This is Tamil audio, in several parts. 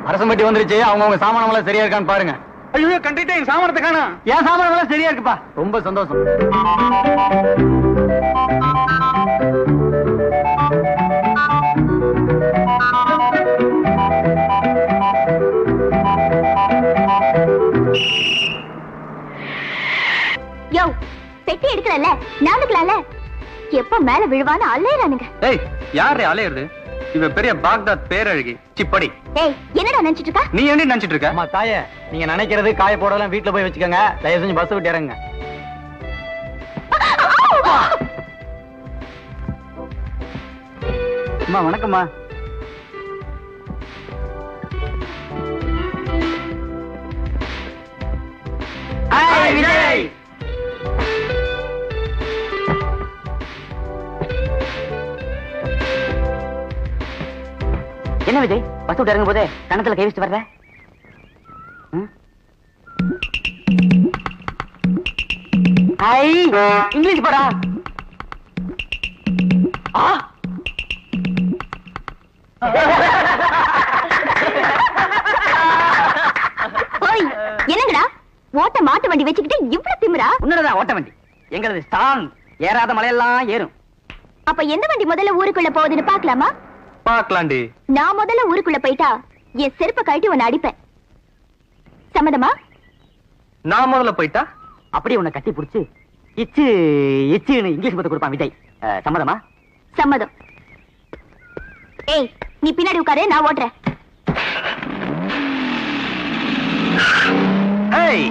அரசம்பட்டி வந்துருச்சு. அவங்க சாமானமெல்லாம் சரியா இருக்கான்னு பாருங்க. ஐயோ கண்டிப்பா என் சாமானத்தை காணோம். என் சாமானமெல்லாம் சரியா இருக்குப்பா. ரொம்ப சந்தோஷம். யோ, பெட்டி எடுக்கறல்ல, நானுக்கலாம்ல. எப்ப மேல விழுவான்னு அலையறானுங்க. ஏய், யாரே அலையறது? இவ பெரிய பாக்தாத் பேரழகி. சிப்படி. ஏய், என்னடா நினைச்சிட்டு இருக்க? நீ என்ன நினைச்சிட்டு இருக்க? அம்மா தாயே, நீங்க நினைக்கிறது காய போடலாம் வீட்டுல போய் வச்சுக்கோங்க. தயவு செஞ்சு பஸ் விட்டு இறங்குங்க. அம்மா வணக்கம்மா. விஜய், என்ன விஜய், பஸ் விட்டு இறங்கும் போதே கணத்துல கை வச்சுட்டு வர்ற? இங்கிலீஷ் படா. என்னங்கடா ஓட்ட மாட்டு வண்டி வச்சுக்கிட்டு இவ்வளவு திமிரா? உன்னதான் ஓட்ட வண்டி, எங்களது ஸ்ட்ராங். ஏறாத மலையெல்லாம் ஏறும். அப்ப எந்த வண்டி முதல்ல ஊருக்குள்ள போகுதுன்னு பாக்கலாமா? பாக்கலாண்டி. நான் முதல்ல ஊருக்குள்ள போயிட்டா என் செருப்பை கழட்டி உன்னை அடிப்பேன். சம்மதமா? நான் முதல்ல போயிட்டா அப்படி உன்னை கட்டி புடிச்சு இச்சு இச்சுன்னு இங்கிலீஷ் பத்து கொடுப்பான் விஜய். சம்மதமா? சம்மதம். ஏய், நீ பின்னாடி உட்காரு, நான் ஓட்டுறேன். ஏய்,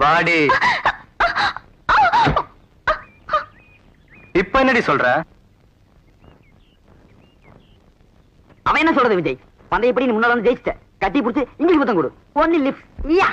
வாடி. இப்ப என்னடி சொல்ற? அவன் என்ன சொல்றது விஜய்? பந்தயப்படி நீ முன்னால வந்து ஜெயிச்சிட்ட. கட்டி புடிச்சு இங்கிலீஷ் பத்தம் கொடு. Only lips. யா.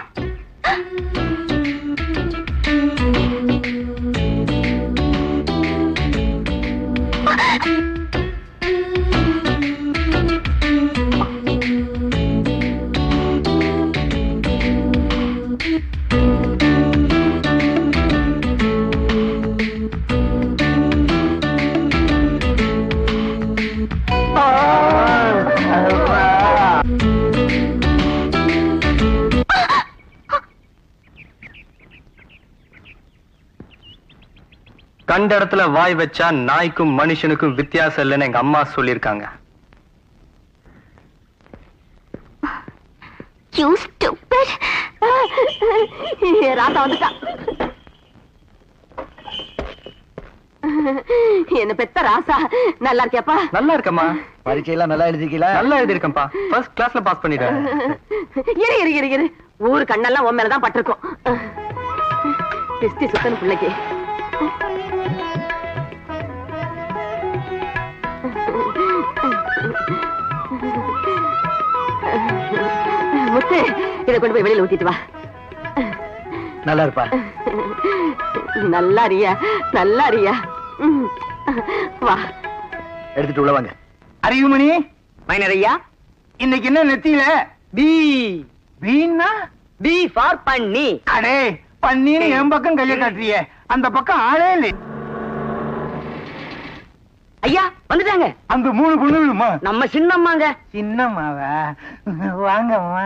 கண்ட இடத்துல வாய் வச்சா நாய்க்கும் மனுஷனுக்கும் வித்தியாசம் இல்லைன்னு எங்க அம்மா சொல்லிருக்காங்க. ராசா வந்துட்டா. என்ன பெத்த ராசா, நல்லா இருக்கியாப்பா? நல்லா இருக்கம்மா. பரீட்சையெல்லாம் நல்லா எழுதிருக்கீங்களா? நல்லா எழுதிருக்கேன்ப்பா. ஃபர்ஸ்ட் கிளாஸ்ல பாஸ் பண்ணிட்டேன். இரு ஊரு கண்ணெல்லாம் உன் மேலதான் பட்டிருக்கும். பிஸ்தி சுத்தன பிள்ளைக்கு. முத்து, இதை கொண்டு போய் வெளியில ஊத்திட்டு வா. நல்லா இருப்பா. நல்லா அறியா. வா, எடுத்துட்டு உள்ள வாங்க. அறிவுமணி மைனரையா, இன்னைக்கு என்ன நெத்தியில பி பீன்னா? பி ஃபார் பண்ணி. அடே, பன்னீர் என் பக்கம் கைய காட்டுறியே. அந்த பக்கம் ஆளே இல்லை. ஐயா வந்துட்டாங்க. அந்த 3 பொண்ணுமா? நம்ம சின்னம்மாங்க. சின்னம்மாவா? வாங்கம்மா.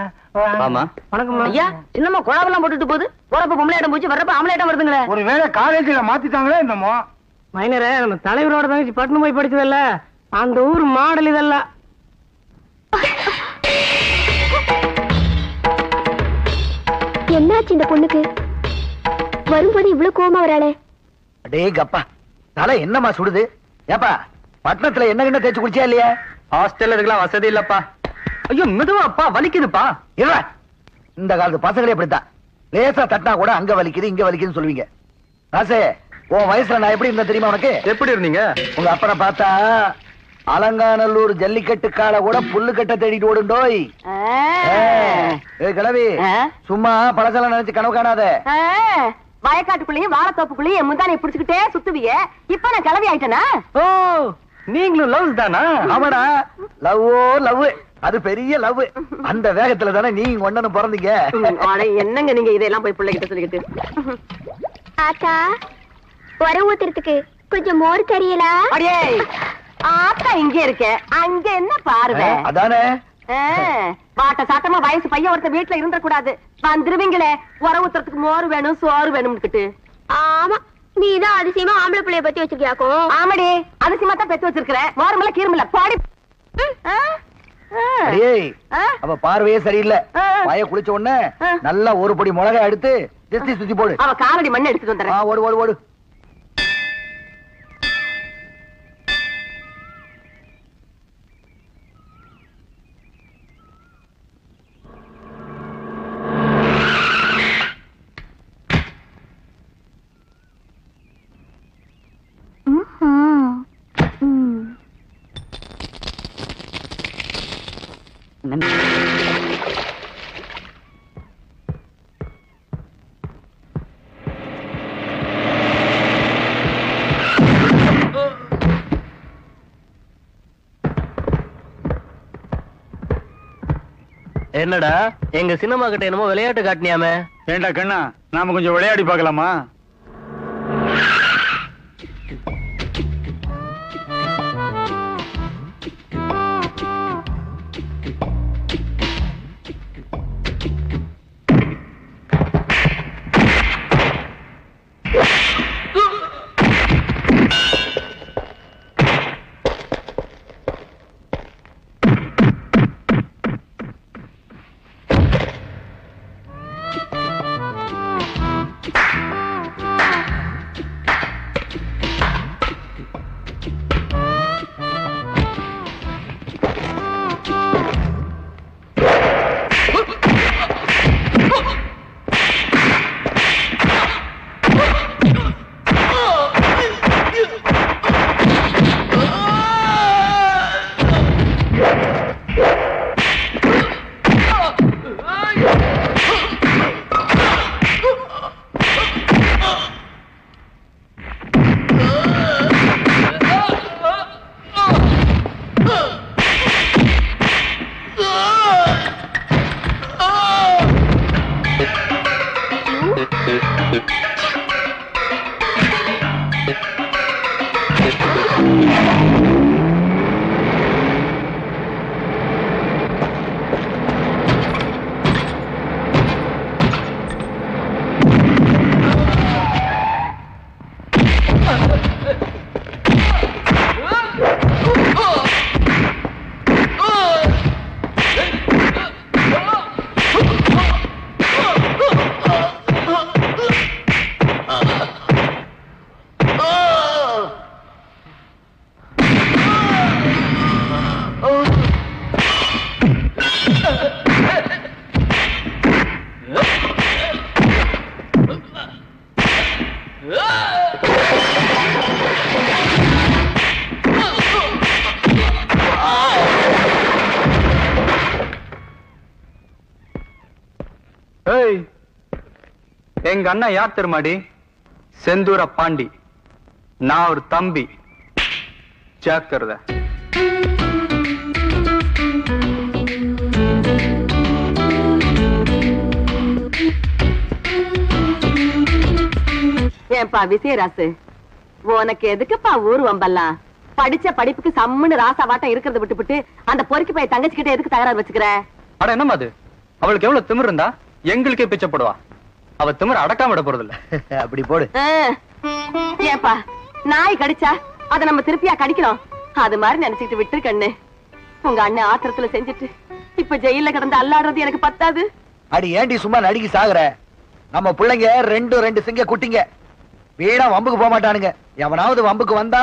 ஆமா. வணக்கம் ஐயா. சின்னம்மா குழாவெல்லாம் போட்டுட்டு போகுது. போறப்ப பொம்பளையாட்டம் போச்சு, வர்றப்ப ஆம்பளையாட்டம் வருதுங்களே. ஒருவேளை காலேஜ்ல மாத்திட்டாங்களே என்னமோ. மைனரே, நம்ம தலைவரோட தங்கச்சி பட்டணம் போய் படிச்சதில்ல, அந்த ஊர் மாடல் இதெல்லாம். என்னாச்சு இந்த பொண்ணுக்கு? வரும்போது இவ்வளவு கோவமா வராளே? அடே கப்பா, தலை என்னமா சுடுது? ஏப்பா, பட்டணத்துல என்ன தேய்ச்சி குடிச்சா இல்லையா? ஹாஸ்டல்ல இதுக்கெல்லாம் வசதி இல்லப்பா. ஐயோ மெதுவாப்பா, வலிக்குதுப்பா. இல்ல, இந்த காலத்து பசங்களே அப்படித்தான். லேசா தட்டினா கூட அங்க வலிக்குது இங்க வலிக்குதுன்னு சொல்லுவீங்க. ராசே, உன் வயசுல நான் எப்படி இருந்தேன் தெரியுமா உனக்கு? எப்படி இருந்தீங்க? உங்க அப்பனை பார்த்தா அலங்காநல்லூர் ஜல்லிக்கட்டு கால கூட புல்லு கட்ட தேடிட்டு ஓடுண்டோய். கிளவி, சும்மா பழசெல்லாம் நினைச்சு கனவு காணாத. வயக்காட்டுக்குள்ளேயும் வாழைத்தோப்புக்குள்ளேயும் என் முந்தானை புடிச்சுக்கிட்டே சுத்துவியே. இப்ப நான் கிளவி ஆயிட்டேனா? ஓ, நீங்களும் லவ் தானா? ஆமாடா, லவ்வோ லவ். அது பெரிய லவ். அந்த வேகத்துல தானே நீங்க ஒண்ணு பிறந்தீங்க. என்னங்க நீங்க இதெல்லாம் போய் பிள்ளைகிட்ட சொல்லிக்கிட்டு. ஆத்தா, வர ஊத்துறதுக்கு கொஞ்சம் மோர் தெரியலா? அடியே, ஆத்தா இங்க இருக்க, அங்க என்ன பார்வை? அதானே. பாட்ட சாட்டமா வயசு பையன் ஒருத்த வீட்டுல இருந்த கூடாது. வந்துருவீங்களே, உர ஊத்துறதுக்கு மோர் வேணும் சோறு வேணும்னு. ஆமா, நீதான் அதிசயமா ஆம்பளை பிள்ளைய பத்தி வச்சிருக்கியாக்கும். ஆமாடி, அதிசயமா தான் பெத்து வச்சிருக்கிற. மோரமில்ல கீரமில்ல பாடி. அவ பார்வையே சரியில்லை. வாய குளிச்ச உடனே நல்லா ஒரு பொடி மிளகாய் எடுத்து ஜெஸ்தி சுத்தி போடு. அவ காலடி மண்ணை எடுத்துட்டு வந்துடுறேன். ஓடு ஓடு ஓடு. என்னடா, எங்க சினிமா கிட்ட என்னமோ விளையாட்டு காட்டினியாமே? ஏண்டா கண்ணா, நாம கொஞ்சம் விளையாடி பார்க்கலாமா? எங்க அண்ணா யார் தெரியுமாடி? செந்தூர பாண்டி. நான் ஒரு தம்பி. ஜாக்கிரதை. ஏன்பா விசயராசு, உனக்கு எதுக்குப்பா ஊர் வம்பெல்லாம்? படிச்ச படிப்புக்கு சம்முன்னு ராசாவாட்டம் இருக்கிறத விட்டுவிட்டு அந்த பொறுக்கி போய் தங்கச்சிக்கிட்ட எதுக்கு தகராறு வச்சுக்கிற? அட என்னமா அது, அவளுக்கு எவ்வளவு திமிர் இருந்தா எங்களுக்கே பிச்சைப்படுவா. அவ திமிர் அடக்காம விட போறது இல்ல. அப்படி போடு. ஏன்பா நாய் கடிச்சா அதை நம்ம திருப்பியா கடிக்கிறோம்? அது மாதிரி நினைச்சிட்டு விட்டு கண்ணு. உங்க அண்ணன் ஆத்திரத்துல செஞ்சுட்டு இப்ப ஜெயில கிடந்து அல்லாடுறது எனக்கு பத்தாது. அடி ஏண்டி சும்மா நடிகி சாகுற? நம்ம பிள்ளைங்க ரெண்டு சிங்க குட்டிங்க. வீணா வம்புக்கு போக மாட்டானுங்க. எவனாவது வம்புக்கு வந்தா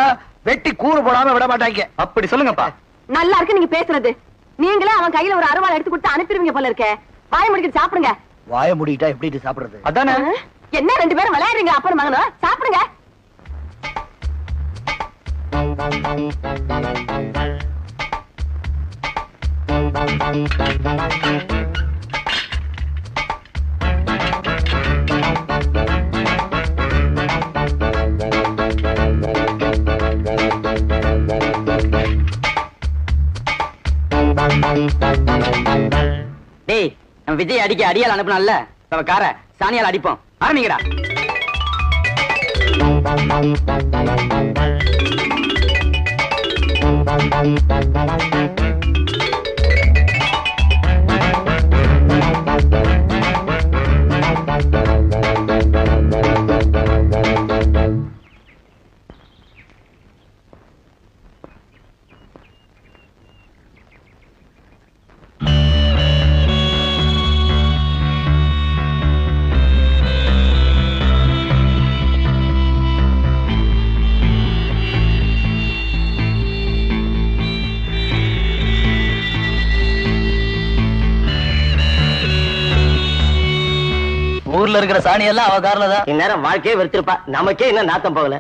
வெட்டி கூறு போடாம விட மாட்டாங்க. அப்படி சொல்லுங்கப்பா. நல்லா இருக்கு நீங்க பேசுறது. நீங்களே அவன் கையில ஒரு அருவாள் எடுத்து கொடுத்து அனுப்பிடுவீங்க போல இருக்க. வாய முடிக்கிட்டு சாப்பிடுங்க. வாய முடிட்டா எப்படி சாப்பிடுறது? அதானே. என்ன ரெண்டு பேரும் விளையாடுறீங்க? அப்புறம் மகனும் சாப்பிடுங்க. டேய், நம்ம விஜய் அடிக்க அடியால் அனுப்பினால கார சாணியால் அடிப்போம். ஆரம்பிங்கடா. ஊர்ல இருக்கிற சாணி எல்லாம் அவ கார்ல தான். இந்நேரம் வாழ்க்கையே வெறுத்திருப்பா. நமக்கே என்ன நாத்தம் போகல.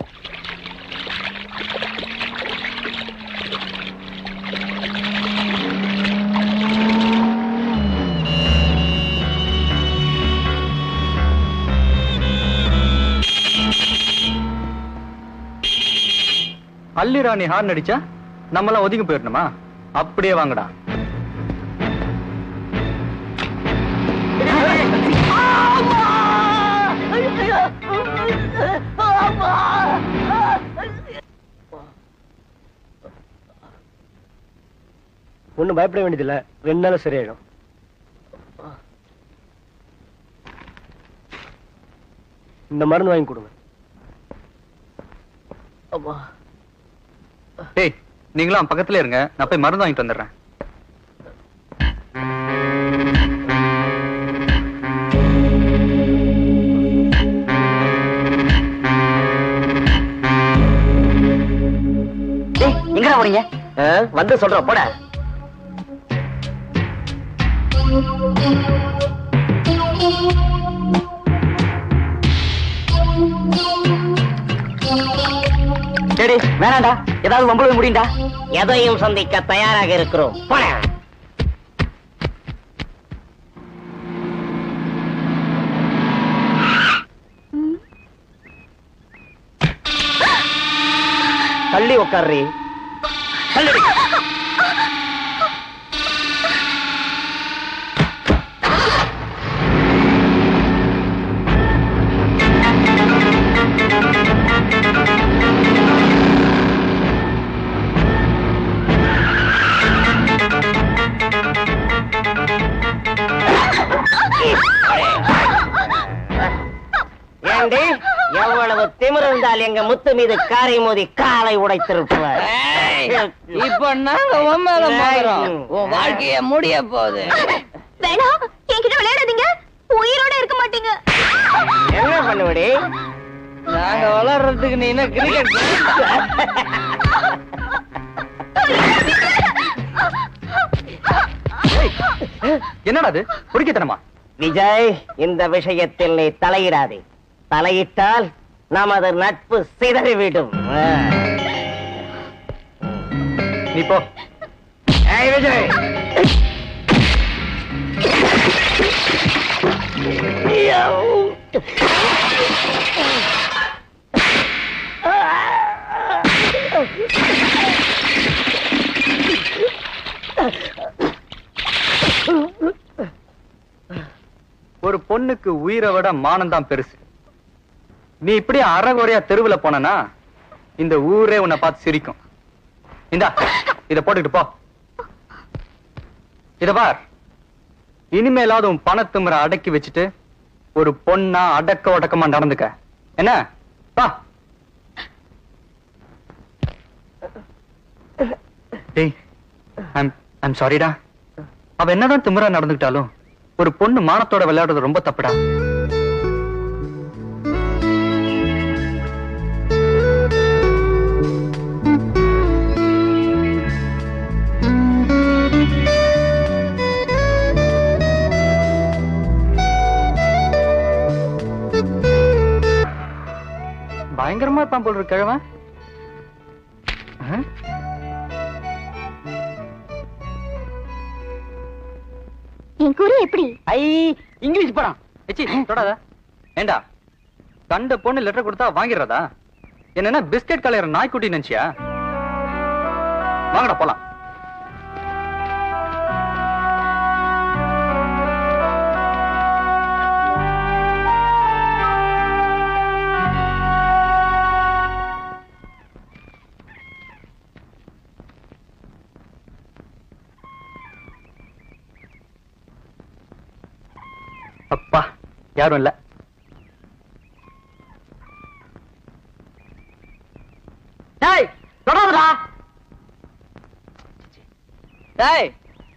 அல்லிராணி ஹார்ன் அடிச்சா நம்மளாம் ஒதுங்கி போயிடணுமா? அப்படியே வாங்கடா. ஒண்ணும் பயப்பட வேண்டியதில்ல. 2 நாள் சரியாயிடும். இந்த மருந்து வாங்கி கொடுங்க. டேய், நீங்களும் பக்கத்துல இருங்க. நான் போய் மருந்து வாங்கிட்டு வந்துடுறேன். எங்கடா போறீங்க? வந்து சொல்ற போட. சரி வேணாண்டா. ஏதாவது வம்பள முடியும்டா. எதையும் சந்திக்க தயாராக இருக்கிறோம். போறேன். தள்ளி உட்கார்றி. ஏண்டி, எவ்வளவு திமிர் இருந்தால் எங்க முத்து மீது காரை மோதி காலை உடைத்திருப்பார். இப்ப நாங்க உன் வாழ்க்கைய முடிய போகுது. வேணாம், என்கிட்ட விளையாடாதீங்க. உயிரோட இருக்க மாட்டீங்க. என்ன பண்ணுவடி? நாங்க வளர்றதுக்கு நீ என்ன கிரிக்கெட்? என்னடா அது பொறுக்கித்தனமா? விஜய், இந்த விஷயத்தில் நீ தலையிடாதே. தலையிட்டால் நமது நட்பு சிதறிவிடும். நீ போ. ஏய் விஜய், ஒரு பொண்ணுக்கு உயிரை விட மானம் தான் பெருசு. நீ இப்படி அறகுறையா தெருவுல போனா இந்த ஊரே உன்னை பார்த்து சிரிக்கும். இந்தா இத போட்டுக்கிட்டு போ. இத பார், இனிமேலாவது உன் பணத்துமுறை அடக்கி வச்சுட்டு ஒரு பொண்ணா அடக்க ஒடக்கமா நடந்துக்க. என்ன பா. டேய், ஐம் சாரிடா. அவ என்னதான் திமிரா நடந்துக்கிட்டாலும் ஒரு பொண்ணு மானத்தோட விளையாடுறது ரொம்ப தப்புடா. பயங்கரமா இருப்பான் போல் இருக்கு கிழவன். என் குறி எப்படி? ஐ இங்கிலீஷ் படம். தொடாத. ஏண்டா கண்ட பொண்ணு லெட்டர் கொடுத்தா வாங்கிடுறதா? என்னன்னா பிஸ்கட் கலையற நாய்க்குட்டி நினைச்சியா? வாங்கடா போலாம். அப்பா யாரும் இல்ல.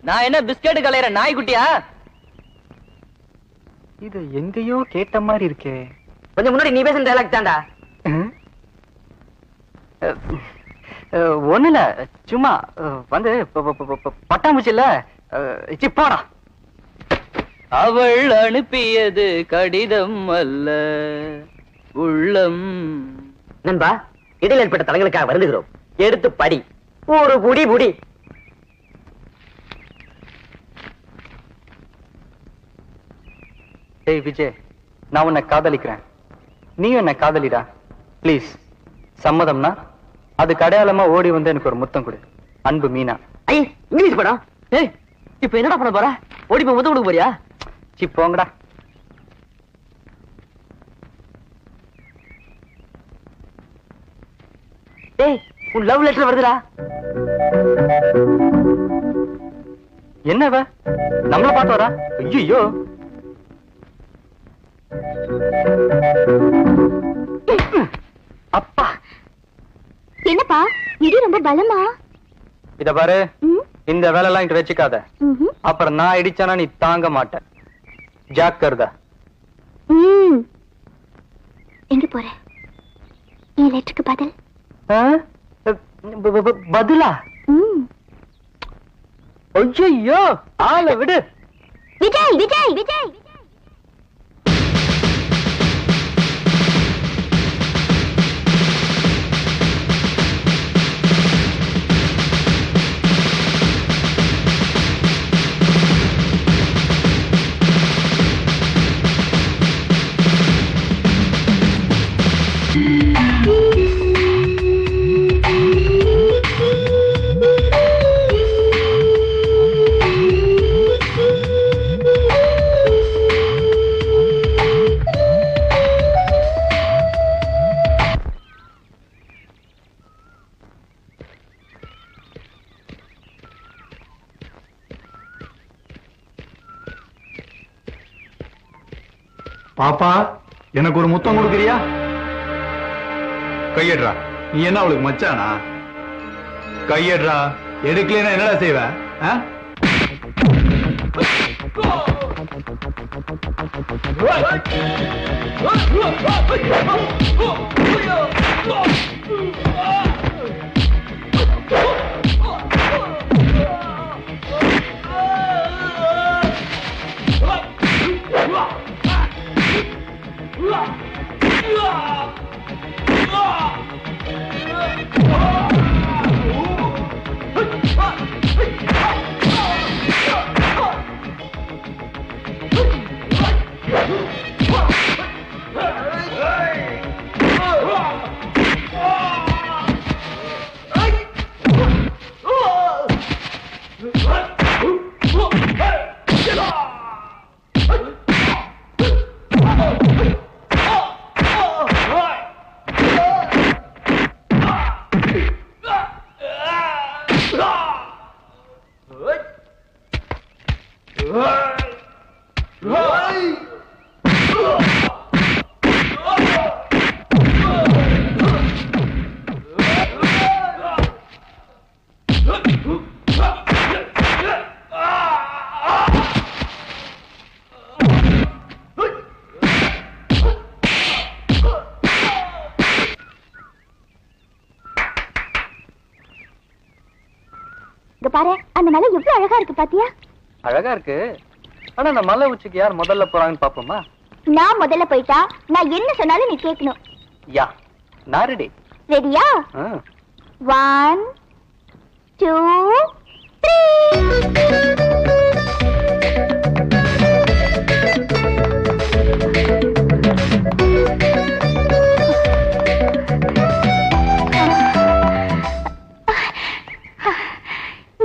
நான் என்ன பிஸ்கட் கலையற நாய்க்குட்டியா? இது எங்கேயோ கேட்ட மாதிரி இருக்கே. கொஞ்சம் முன்னாடி நீ பேசுற டைலாக் தான்டா. ஒண்ணு இல்ல, சும்மா வந்து பட்டாம்பூச்சி இல்ல போடா. அவள் அனுப்பியது கடிதம் அல்ல உள்ளம். நண்பா, இடையில் ஏற்பட்ட தலங்களுக்காக வருந்துகிறோம். எடுத்து படி, ஒரு புடி புடி. டேய் விஜய், நான் உன்னை காதலிக்கிறேன், நீ என்ன காதலிடா. பிளீஸ், சம்மதம்னா அதுக்கு அடையாளமா ஓடி வந்து எனக்கு ஒரு முத்தம் கொடு. அன்பு மீனா. ஐ இங்கிலீஷ் படம். ஏய் இப்ப என்னடா பண்ண போற? ஓடி போய் முத்தம் கொடுக்க போறியா? சி போங்கடா. ஏய் உன் லவ் லெட்டர் வருதுடா. என்னவ நம்மள பாத்து வரா? ஐயோ அப்பா. என்னப்பா இடி ரொம்ப பலமா? இத பாரு, இந்த வேலை எல்லாம் இங்க வச்சுக்காத. அப்புறம் நான் இடிச்சானா நீ தாங்க மாட்ட. ஜாக்கிரதா. எங்க போற? என் லெட்டருக்கு பதில்? பதிலா? ஐயோ ஆள விடு. விஜய் விஜய் விஜய். பாப்பா, எனக்கு ஒரு முத்தம் கொடுக்குறியா? கையெடுறா. நீ என்ன அவளுக்கு மச்சானா? கையெடுறா. எடுக்கலைன்னா என்னடா செய்வ? இங்க பாரு, அந்த மலை எவ்வளவு அழகா இருக்கு பாத்தியா? அழகா இருக்கு. ஆனா அந்த மலை உச்சிக்கு யார் முதல்ல போறாங்கன்னு பாப்போமா? நான் முதல்ல போயிட்டா நான் என்ன சொன்னாலும் நீ கேட்கணும். யா, நான் ரெடி. ரெடியா? 1 2 3.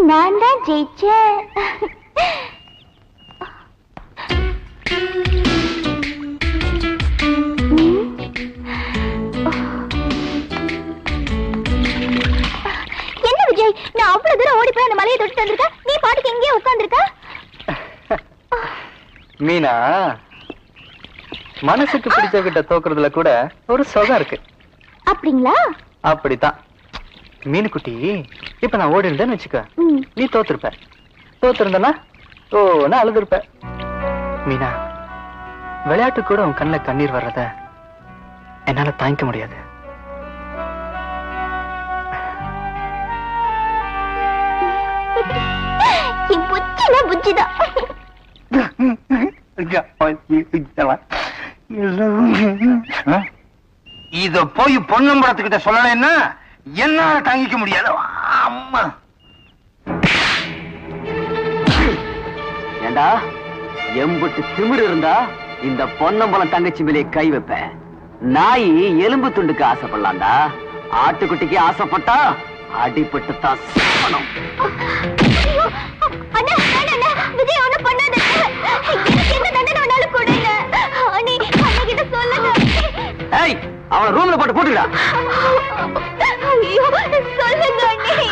நான் தான் ஜெயிச்சேன். என்ன விஜய், நான் அவ்வளவு தூரம் ஓடி போய் அந்த மலையை தொட்டு வந்திருக்க, நீ பாட்டுக்கு எங்கேயே உட்கார்ந்திருக்க? மீனா, மனசுக்கு பிடிச்சவங்கிட்ட தோக்குறதுல கூட ஒரு சுகம் இருக்கு. அப்படிங்களா? அப்படித்தான் மீனுக்குட்டி. இப்ப நான் ஓடி இருந்தேன்னு வச்சுக்க, நீ தோத்துருப்ப. தோத்துருந்தனா நான் அழுதுருப்ப. மீனா, விளையாட்டு கூட உன் கண்ணுல கண்ணீர் வர்றத என்னால தாங்கிக்க முடியாது. புச்சிதான். இத போய் பொன்னம்பலத்துக்கிட்ட சொல்லலைன்னா என்னால தாங்கிக்க முடியாது. அம்மா, ஏண்டா எம்புட்டு திமிரு இருந்தா இந்த பொன்னம்பலம் தங்கச்சி மேலே கை வைப்பேன். நாய் எலும்பு துண்டுக்கு ஆசைப்படலாம்டா, ஆட்டுக்குட்டிக்கு ஆசைப்பட்டா அடிபட்டு தான் சாகணும். விஜய் ஒண்ணு பண்ணாத, என்ன தண்டனை வேணாலும் கொடுங்க. அண்ணி கிட்ட சொல்லுங்க. ஏய், அவன் ரூம்ல போட்டு போட்டுடா. ஐயோ, சொல்லுங்க அண்ணி.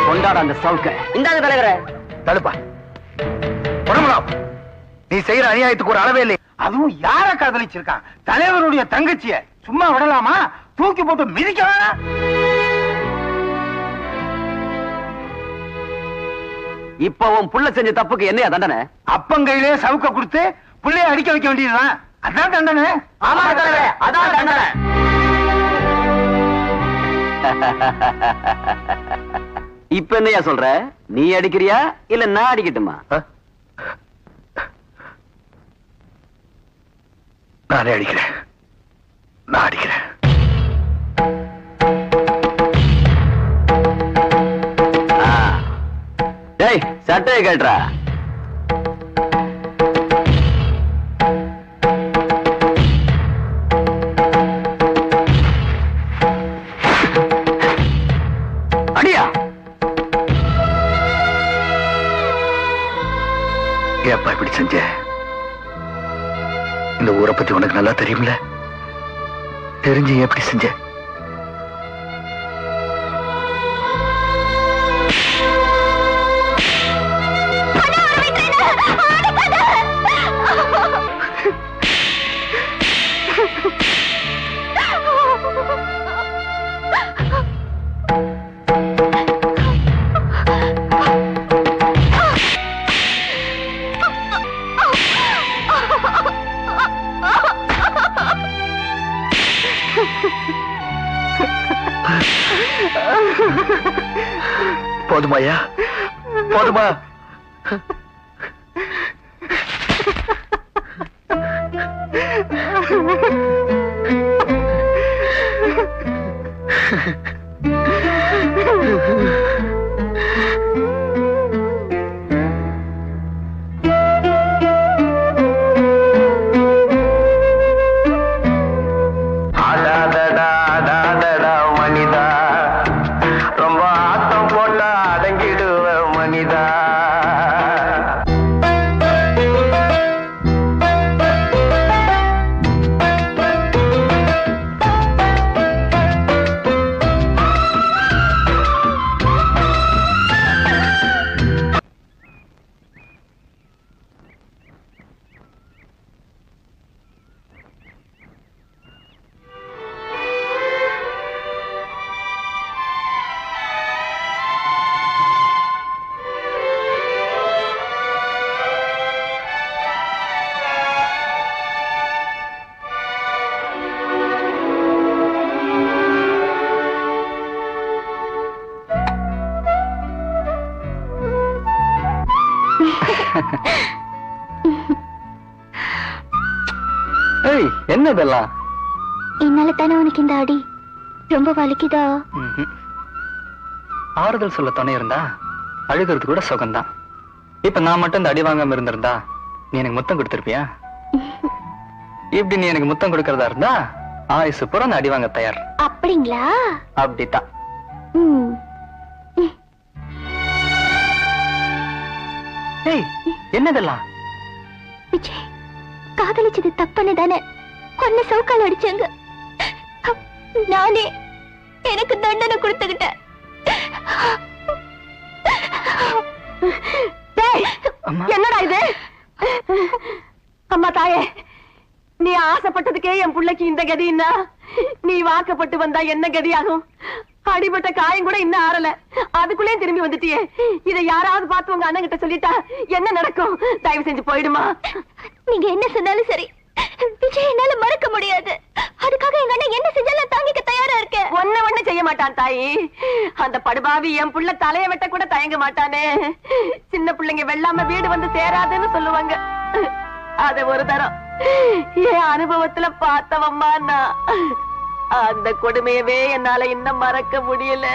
கொண்டாட அந்த சவுக்க. இந்தாங்க தலைவர. தடுப்பா. பொன்னம்பலம், நீ செய்யற அநியாயத்துக்கு ஒரு அளவே இல்லை. அதுவும் யார காதலிச்சிருக்கான்? தலைவருடைய தங்கச்சிய சும்மா விடலாமா? தூக்கி போட்டு மிதிக்க வேணாம். இப்ப உன் புள்ள செஞ்ச தப்புக்கு என்னையா தண்டனை? அப்பங்கையிலே சவுக்க கொடுத்து புள்ளைய அடிக்க வைக்க வேண்டியதுதான். அதான் தண்டனை. ஆமா தலைவரே, அதான் தண்டனை. இப்ப என்னையா சொல்ற? நீ அடிக்கிறியா இல்ல நான் அடிக்கட்டுமா? நானே அடிக்கிறேன். நான் அடிக்கிறேன். டேய், சட்டையை கேட்டுறா. அடியா. ஏப்பா இப்படி செஞ்ச? இந்த ஊரை பத்தி உனக்கு நல்லா தெரியும்ல, தெரிஞ்சு எப்படி செஞ்ச? போதுமாயா? போதுமா? மனிதா ஏய் என்னதெல்லாம்? என்னால தானே உனக்கு இந்த அடி ரொம்ப வலிக்குதா? ஆறுதல் சொல்ல துணை இருந்தா அழுகிறது கூட சுகம்தான். இப்ப நான் மட்டும் இந்த அடி வாங்காம இருந்திருந்தா நீ எனக்கு முத்தம் கொடுத்திருப்பியா? இப்படி நீ எனக்கு முத்தம் கொடுக்கறதா இருந்தா ஆயுசு பூரா நான் அடி வாங்க தயார். அப்படிங்களா? அப்படித்தான். ஏய் என்னதெல்லாம்? விஜய், காதலிச்சது தப்புன்னு தானே கொன்ன சவுக்கால் அடிச்சாங்க. நானே எனக்கு தண்டனை கொடுத்துக்கிட்டேன். என்னடா இது? அம்மா தாயே, நீ ஆசைப்பட்டதுக்கே என் பிள்ளைக்கு இந்த கதின்னா நீ வாக்கப்பட்டு வந்தா என்ன கதியாகும்? அடிபட்ட காயம் கூட இன்னும் ஆறல, அதுக்குள்ளே திரும்பி வந்துட்டியே. இதை யாராவது பார்த்து உங்க அண்ணன் கிட்ட சொல்லிட்டா என்ன நடக்கும்? தயவு செஞ்சு போயிடுமா. நீங்க என்ன சொன்னாலும் சரி, விஜய் என்னால மறக்க முடியாது. அதுக்காக எங்க அண்ணன் என்ன செஞ்சாலும் தாங்கிக்க தயாரா இருக்கேன். ஒண்ணு செய்ய மாட்டான் தாயி. அந்த படுபாவி என் புள்ள தலைய வெட்ட கூட தயங்க மாட்டானே. சின்ன பிள்ளைங்க வெள்ளாம வீடு வந்து சேராதுன்னு சொல்லுவாங்க. அத ஒரு தரம் என் அனுபவத்துல பார்த்தவம்மா நான். அந்த கொடுமையவே என்னால இன்னும் மறக்க முடியல.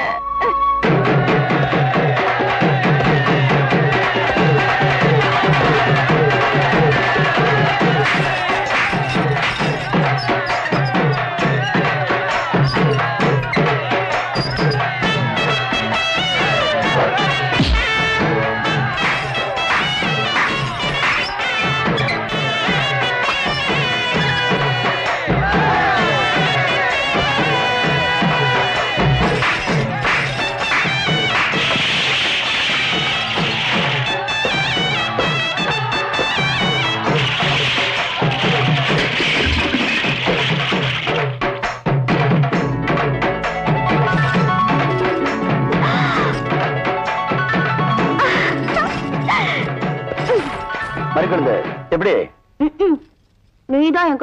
எப்படி? நீதான் என்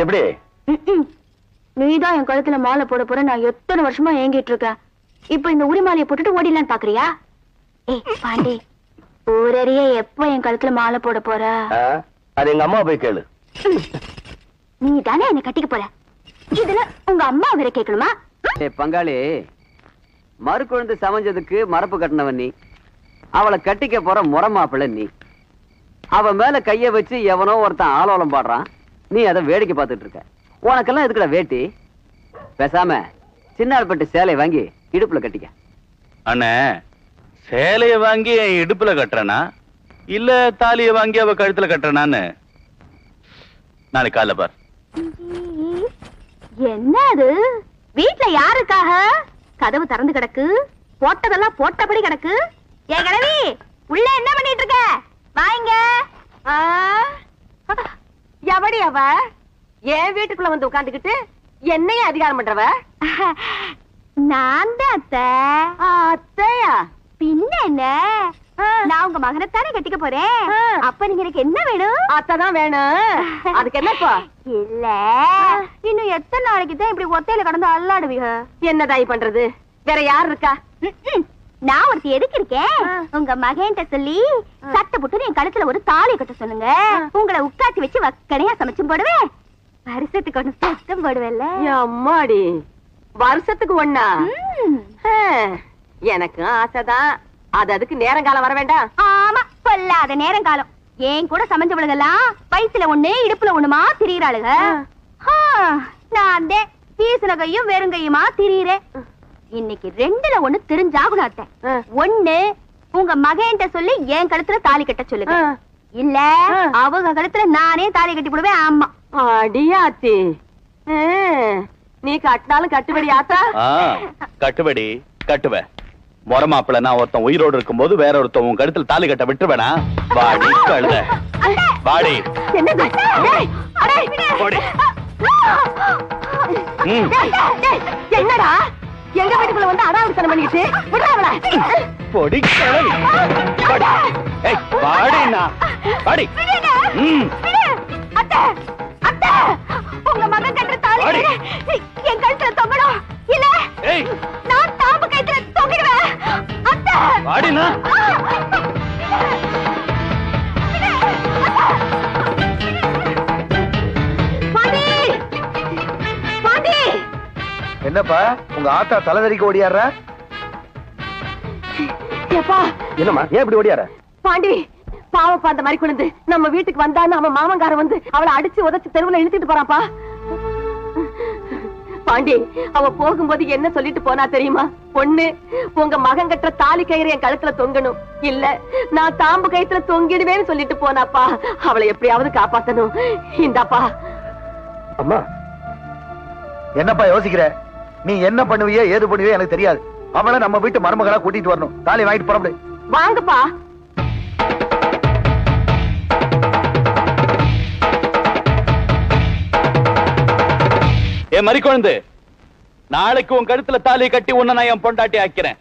எப்படி? நீதான் என் கழுத்துல மாலை போட போற. நான் எத்தனை வருஷமா ஏங்கிட்டு இருக்கேன். இப்ப இந்த உரிமாலையை போட்டுட்டு ஓடிடலான்னு பாக்குறியா? ஏய் பாண்டி, ஊரறிய எப்ப என் கழுத்துல மாலை போட போற? அது எங்க அம்மா போய் கேளு. நீ தானே என்ன கட்டிக்க போற. இதுல உங்க அம்மா வேற கேட்கணுமா? பங்காளி, மறு குழந்தை சமைஞ்சதுக்கு மரப்பு கட்டினவன் நீ. அவளை கட்டிக்க போற முறை மாப்பிள்ள நீ. அவ மேல கைய வச்சு எவனோ ஒருத்தன் ஆலோலம் பாடுறான். நீ அதை வேடிக்கை பார்த்துட்டு இருக்க. உனக்கெல்லாம் எதுக்குடா வேட்டி? பேசாம சின்னாள்பட்டு சேலையை வாங்கி இடுப்புல கட்டிக்க. அண்ணே, சேலைய வாங்கி என் இடுப்புல கட்டுறனா இல்ல தாலிய வாங்கி அவ கழுத்துல கட்டுறனான்னு நாளைக்கு காலைல பார். என்ன அது? வீட்டுல யாருக்காக கதவு திறந்து கிடக்கு? போட்டதெல்லாம் போட்டபடி கிடக்கு. ஏ கிழவி, உள்ள என்ன பண்ணிட்டு இருக்க? வாங்க. எவடி அவ என் வீட்டுக்குள்ள வந்து உட்காந்துக்கிட்டு என்னைய அதிகாரம் பண்றவ? நான் தான் அத்தை. அத்தையா? பின்ன என்ன, நான் உங்க மகனைத்தானே கட்டிக்க போறேன். அப்ப நீங்க எனக்கு என்ன வேணும்? அத்தைதான் வேணும். அதுக்கு என்னப்பா? இல்ல, இன்னும் எத்தனை நாளைக்கு தான் இப்படி ஒத்தையில கடந்து அல்லாடுவீங்க? என்னதாய் பண்றது? வேற யார் இருக்கா? நான் ஒருத்தி எதுக்கு இருக்கேன்? உங்க மகன்கிட்ட சொல்லி சட்டை போட்டு என் கழுத்துல ஒரு தாலி கட்ட சொல்லுங்க. உங்களை உட்காத்தி வச்சு வக்கனையா சமைச்சும் போடுவேன். வருஷத்துக்கு ஒண்ணு சத்தம் போடுவேல்ல. அம்மாடி, வருஷத்துக்கு ஒண்ணா? எனக்கு ஆசைதான். அது அதுக்கு நேரங்காலம் வர வேண்டாம். ஆமா, பொல்லாத நேரங்காலம். ஏன் கூட சமைஞ்சவளுகெல்லாம் வயசுல ஒண்ணு இடுப்புல ஒண்ணுமா திரியிறாளுக. நான் வீசின கையும் வெறுங்கையுமா திரியிறேன். இன்னைக்கு ரெண்டுல ஒண்ணு தெரிஞ்சாகணும் அத்தை. ஒண்ணு, உங்க மகன்கிட்ட சொல்லி என் கழுத்துல தாலி கட்ட சொல்லுங்க. இல்ல அவங்க கழுத்துல நானே தாலி கட்டி போடுவேன். ஆமா. அடியாத்தி, நீ கட்டினாலும் கட்டுபடி ஆத்தா? கட்டுபடி கட்டுவ. முறை மாப்பிள்ள நான் ஒருத்தன் உயிரோடு இருக்கும் போது வேற ஒருத்தன் உன் கழுத்துல தாலி கட்ட விட்டுருவேனா? வாடி கழுத, வாடி. என்னடா எங்க வீட்டுக்குள்ள வந்து அடாவடித்தனம் பண்ணிக்கிட்டு விடுறாவளா? பொடி கிழவி. ஏய் வாடினா வாடி. அத்தை, அத்தை, உங்க மகன் கட்டுற தாலி என் கழுத்துல தொங்கணும். இல்ல நான் தாம்பு கழுத்துல தொங்கிடுவேன். அத்தை வாடினா. என்னப்பா உங்க ஆத்தா தலைதறிக்க ஓடியாடுற? என்னம்மா ஏன் இப்படி ஓடியார? பாண்டி பாவப்பா அந்த மாதிரி குழந்தை நம்ம வீட்டுக்கு வந்தான்னு அவன் மாமங்காரன் வந்து அவளை அடிச்சு உதச்சு தெருவுல இழுத்துட்டு போறான்ப்பா. பாண்டி அவ போகும்போது என்ன சொல்லிட்டு போனா தெரியுமா? பொண்ணு உங்க மகன் கட்டுற தாலி கயிறு என் கழுத்துல தொங்கணும், இல்ல நான் தாம்பு கயித்துல தொங்கிடுவேன்னு சொல்லிட்டு போனாப்பா. அவளை எப்படியாவது காப்பாத்தணும். இந்தாப்பா. அம்மா என்னப்பா யோசிக்கிற? நீ என்ன பண்ணுவியோ ஏது பண்ணுவியோ எனக்கு தெரியாது. அவளை நம்ம வீட்டு மருமகளா கூட்டிட்டு வரணும். தாலி வாங்கிட்டு போறோம். வாங்கப்பா. ஏ மறி குழந்தை, நாளைக்கு உன் கழுத்துல தாலியை கட்டி உன்னை நான் என் பொண்டாட்டி ஆக்கிறேன்.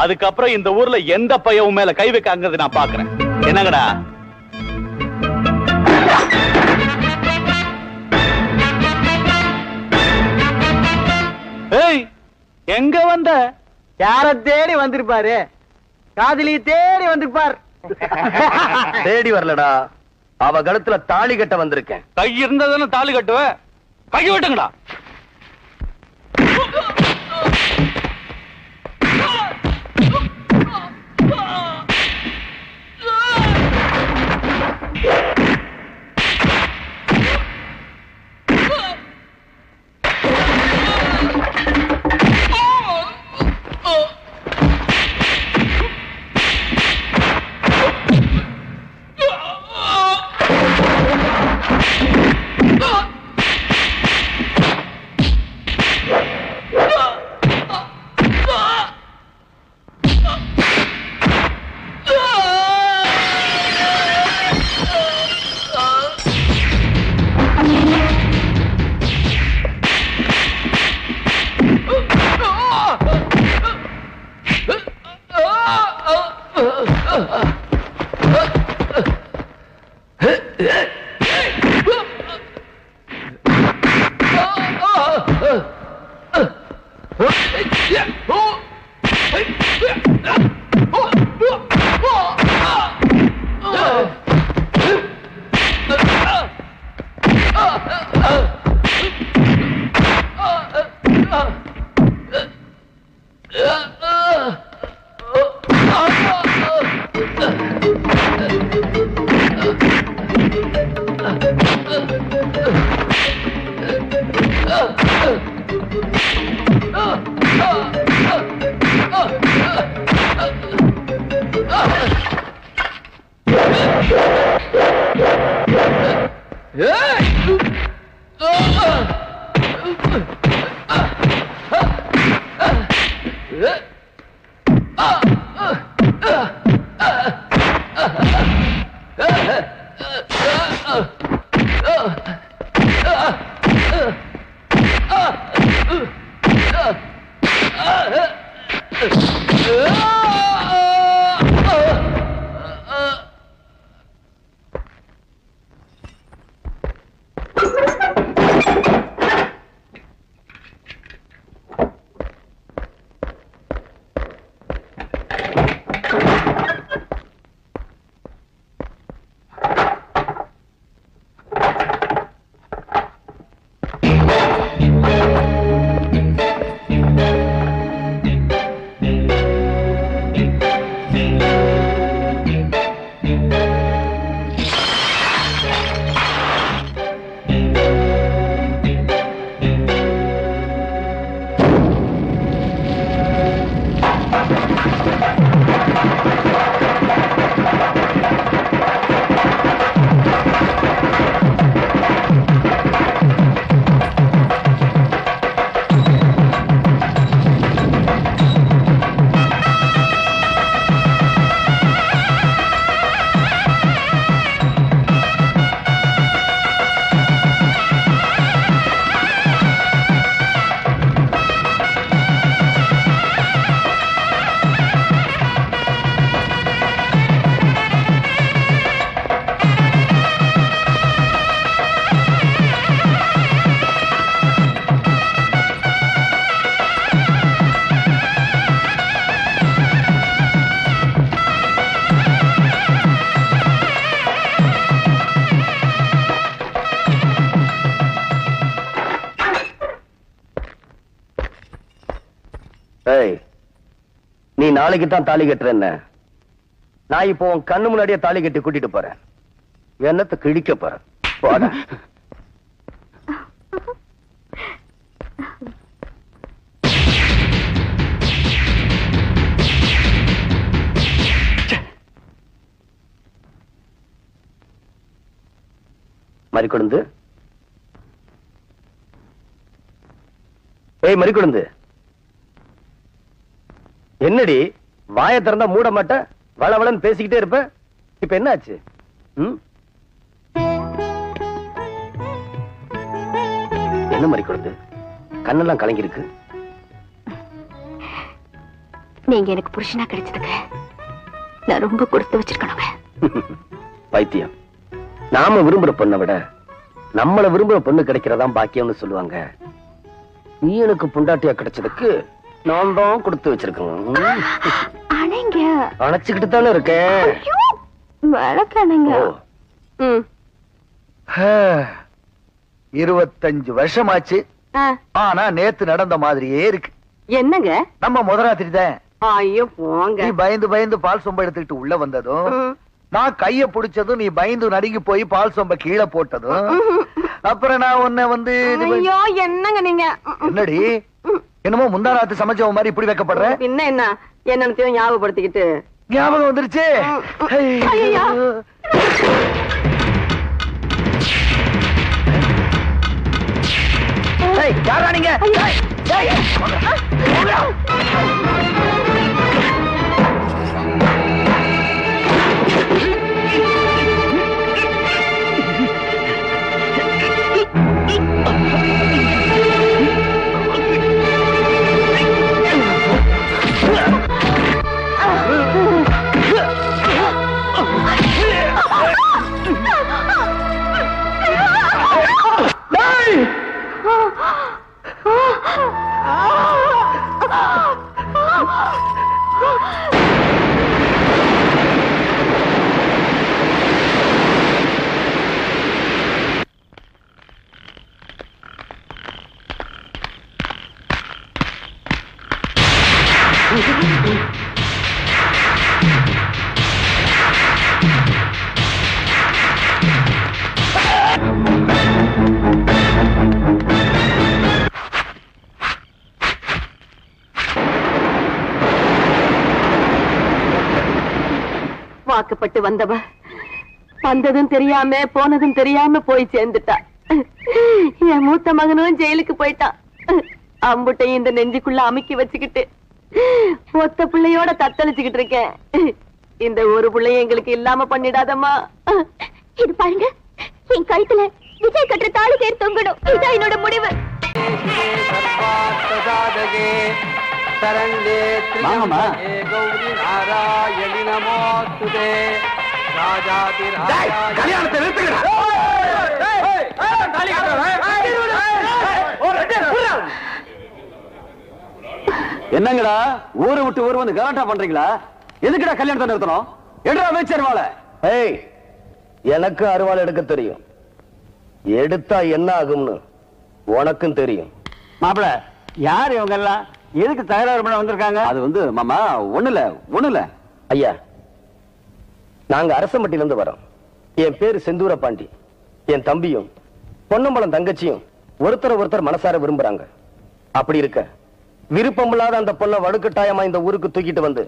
அதுக்கப்புறம் இந்த ஊர்ல எந்த பையன் மேல கை வைக்காங்கிறது நான் பாக்குறேன். என்னங்கடா? ஏய், எங்க வந்த? யார தேடி வந்திருப்பாரு? காதலி தேடி வந்திருப்பார். தேடி வரலடா, அவ கழுத்துல தாலி கட்ட வந்திருக்கேன். கை இருந்ததுன்னு தாலி கட்டுவ? கை விட்டுங்கடா. நீ நாளைக்கு தான் தாலி கட்டுறேன்ன. நான் இப்போ உன் கண்ணு முன்னாடியே தாலி கட்டி கூட்டிட்டு போறேன். என்னத்தை கிழிக்க போறேன். போட மறிக்கொழுந்து. ஏய் மறிக்கொழுந்து, என்னடி வாயை திறந்தா மூட மாட்ட, வளவளன்னு பேசிக்கிட்டே இருப்ப. இப்ப என்ன ஆச்சு? என்ன மறிக்கொழுந்து, கண்ணெல்லாம் கலங்கி இருக்கு. நீங்க எனக்கு புருஷனா கிடைச்சதுக்கு நான் ரொம்ப கொடுத்து வச்சிருக்கணுங்க. பைத்தியம். நாம விரும்புற பொண்ணை விட நம்மள விரும்புற பொண்ணு கிடைக்கிறதான் பாக்கியம்னு சொல்லுவாங்க. நீ எனக்கு பொண்டாட்டியா கிடைச்சதுக்கு நான் தான் கொடுத்து வச்சிருக்கேன். அணைச்சுக்கிட்டு தானே இருக்கேன். 25 வருஷமாச்சு. ஆனா நேத்து நடந்த மாதிரியே இருக்கு. என்னங்க? நம்ம முதலாத்திரி தான். ஐயோ போங்க. நீ பயந்து பயந்து பால் சொம்ப எடுத்துக்கிட்டு உள்ள வந்ததும், நான் கைய புடிச்சதும் நீ பயந்து நடுங்கி போய் பால் சொம்ப கீழே போட்டதும், அப்புறம் நான் உன்னை வந்து ஐயோ என்னங்க நீங்க? என்னடி என்னமோ முந்தா ராத்து சமைச்சவ மாதிரி இப்படி வைக்கப்படுற? என்ன என்ன என்னத்தையும் ஞாபகப்படுத்திக்கிட்டு ஞாபகம் வந்துருச்சு. யாரா நீங்க? வாக்கப்பட்டு வந்தவ வந்ததும் தெரியாம போனதும் தெரியாம போய் சேர்ந்துட்டா. என் மூத்த மகனும் ஜெயிலுக்கு போயிட்டான். அம்புட்டையும் இந்த நெஞ்சுக்குள்ள அமுக்கி வச்சுக்கிட்டு ஒத்த பிள்ளையோட தத்தளிச்சுக்கிட்டு இருக்கேன். இந்த ஒரு பிள்ளைய எங்களுக்கு இல்லாம பண்ணிடாதம்மா. இது பாருங்க, என் கழுத்துல விஜய் கட்டுற தாலி கயிறு தொங்கணும். இதான் என்னோட முடிவு. கல்யாணத்தை நிறுத்துங்க. என்னங்கடா ஊரை விட்டு ஊர் வந்து கலாட்டா பண்றீங்களா? எதுக்குடா கல்யாணத்தை நிறுத்தணும்? எடுறா அமைச்சர்வாள. ஏய், எனக்கு அருவாள் எடுக்க தெரியும். எடுத்தா என்ன ஆகும்னு உனக்கும் தெரியும். மாப்பிள, யார் இவங்க எல்லாம்? எதுக்கு தகராறு பண்ண வந்திருக்காங்க? அது வந்து மாமா ஒண்ணுல ஐயா, நாங்க அரசம்பட்டியில இருந்து வரோம். என் பேரு செந்தூர பாண்டி. என் தம்பியும் பொன்னம்பலம் தங்கச்சியும் ஒருத்தர் மனசார விரும்புறாங்க. அப்படி இருக்க விருப்பமில்லாத அந்த பொண்ணை வடுக்கட்டாயமா இந்த ஊருக்கு தூக்கிட்டு வந்து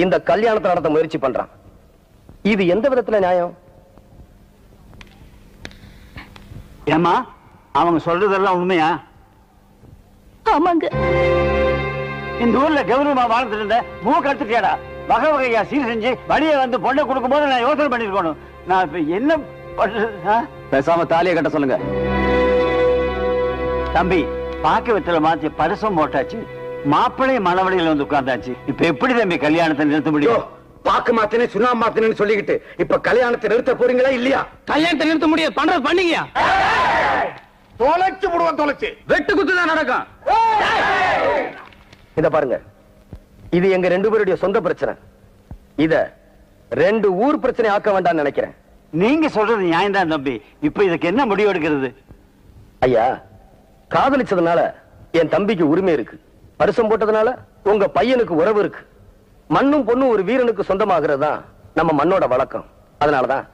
இந்த கல்யாணத்தை நடத்த முயற்சி பண்றான். இது எந்த விதத்துல நியாயம்? ஏமா, அவங்க சொல்றதெல்லாம் உண்மையா? ஆமாங்க. இந்த ஊர்ல கௌரவமா வாழ்ந்துட்டு இருந்த மூக்க எடுத்துட்டியாடா. வகை வகையா சீர் செஞ்சு வழிய வந்து பொண்ணை கொடுக்கும் போது நான் யோசனை பண்ணிருக்கணும். நான் இப்ப என்ன பண்றது? பேசாம தாலியை கட்ட சொல்லுங்க. தம்பி, பாக்க வெத்தல மாத்தி பரிசம் போட்டாச்சு. மாப்பிள்ளை மணவழியில வந்து உட்கார்ந்தாச்சு. இப்ப எப்படி தம்பி கல்யாணத்தை நிறுத்த முடியும்? பாக்கு மாத்தினே சுனா மாத்தினு சொல்லிக்கிட்டு இப்ப கல்யாணத்தை நிறுத்த போறீங்களா இல்லையா? கல்யாணத்தை நிறுத்த முடியாது. பண்றது பண்ணீங்க. தொலைச்சு விடுவோம். தொலைச்சு வெட்டு குத்துதான் நடக்கும். இத பாருங்க, இது எங்க 2 பேருடைய சொந்த பிரச்சனை. இத 2 ஊர் பிரச்சனை ஆக்க வேண்டாம்னு நினைக்கிறேன். நீங்க சொல்றது நியாயம் தான் தம்பி. இப்ப இதுக்கு என்ன முடிவு எடுக்கிறது? ஐயா, காதலிச்சதுனால என் தம்பிக்கு உரிமை இருக்கு. பரிசம் போட்டதுனால உங்க பையனுக்கு உறவு இருக்கு. மண்ணும் பொண்ணும் ஒரு வீரனுக்கு சொந்தமாகிறது தான் நம்ம மண்ணோட வழக்கம். அதனாலதான்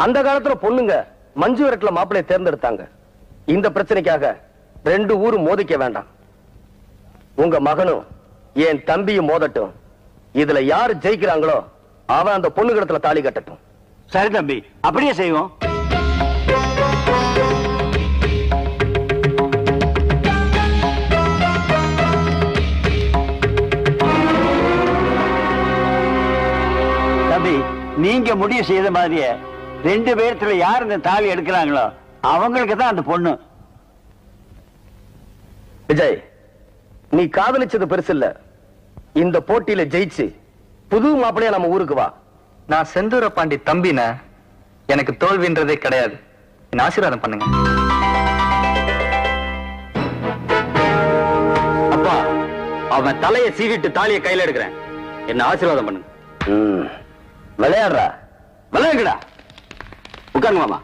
அந்த காலத்துல பொண்ணுங்க மஞ்சு விரட்டுல மாப்பிளைய தேர்ந்தெடுத்தாங்க. இந்த பிரச்சனைக்காக 2 ஊரும் மோதிக்க வேண்டாம். உங்க மகனும் என் தம்பியும் மோதட்டும். இதுல யாரு ஜெயிக்கிறாங்களோ அவன் அந்த பொண்ணுகிடத்துல தாலி கட்டட்டும். சரி தம்பி, அப்படியே செய்வோம். தம்பி, நீங்க முடிவு செய்த மாதிரியே 2 பேர்த்துல யார் இந்த தாலி எடுக்கிறாங்களோ அவங்களுக்கு தான் அந்த பொண்ணு. விஜய், நீ காதலிச்சது பெருசு இல்ல. இந்த போட்டியில ஜெயிச்சு புது மாப்பிளையா நம்ம ஊருக்கு வா. நான் செந்தூர பாண்டி தம்பின, எனக்கு தோல்வின்றதே கிடையாது. என்ன ஆசீர்வாதம் பண்ணுங்க. அப்பா, அவன் தலையை சீவிட்டு தாலியை கையில எடுக்கிறேன். என்ன ஆசீர்வாதம் பண்ணுங்க. விளையாடுறா? விளையாடுடா. உட்காருங்க மாமா.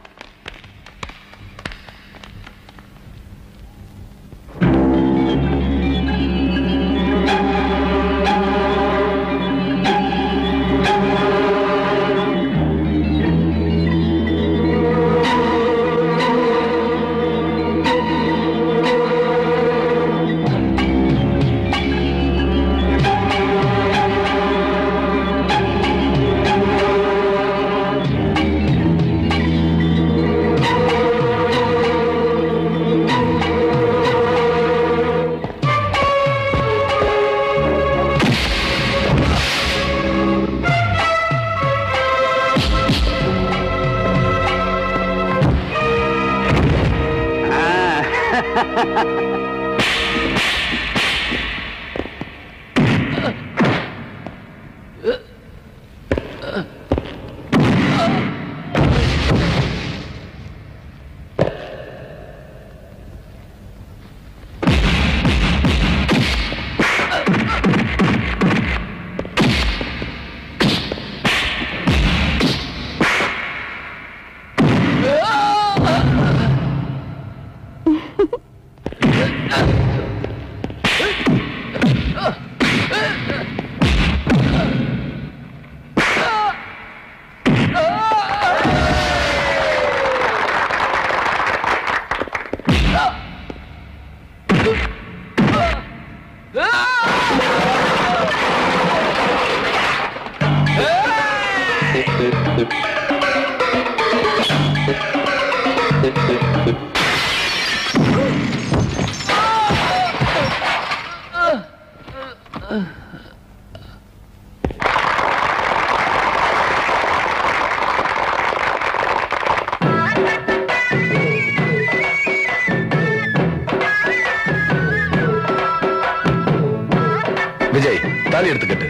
விஜய், தாலி எடுத்துக்கிட்டு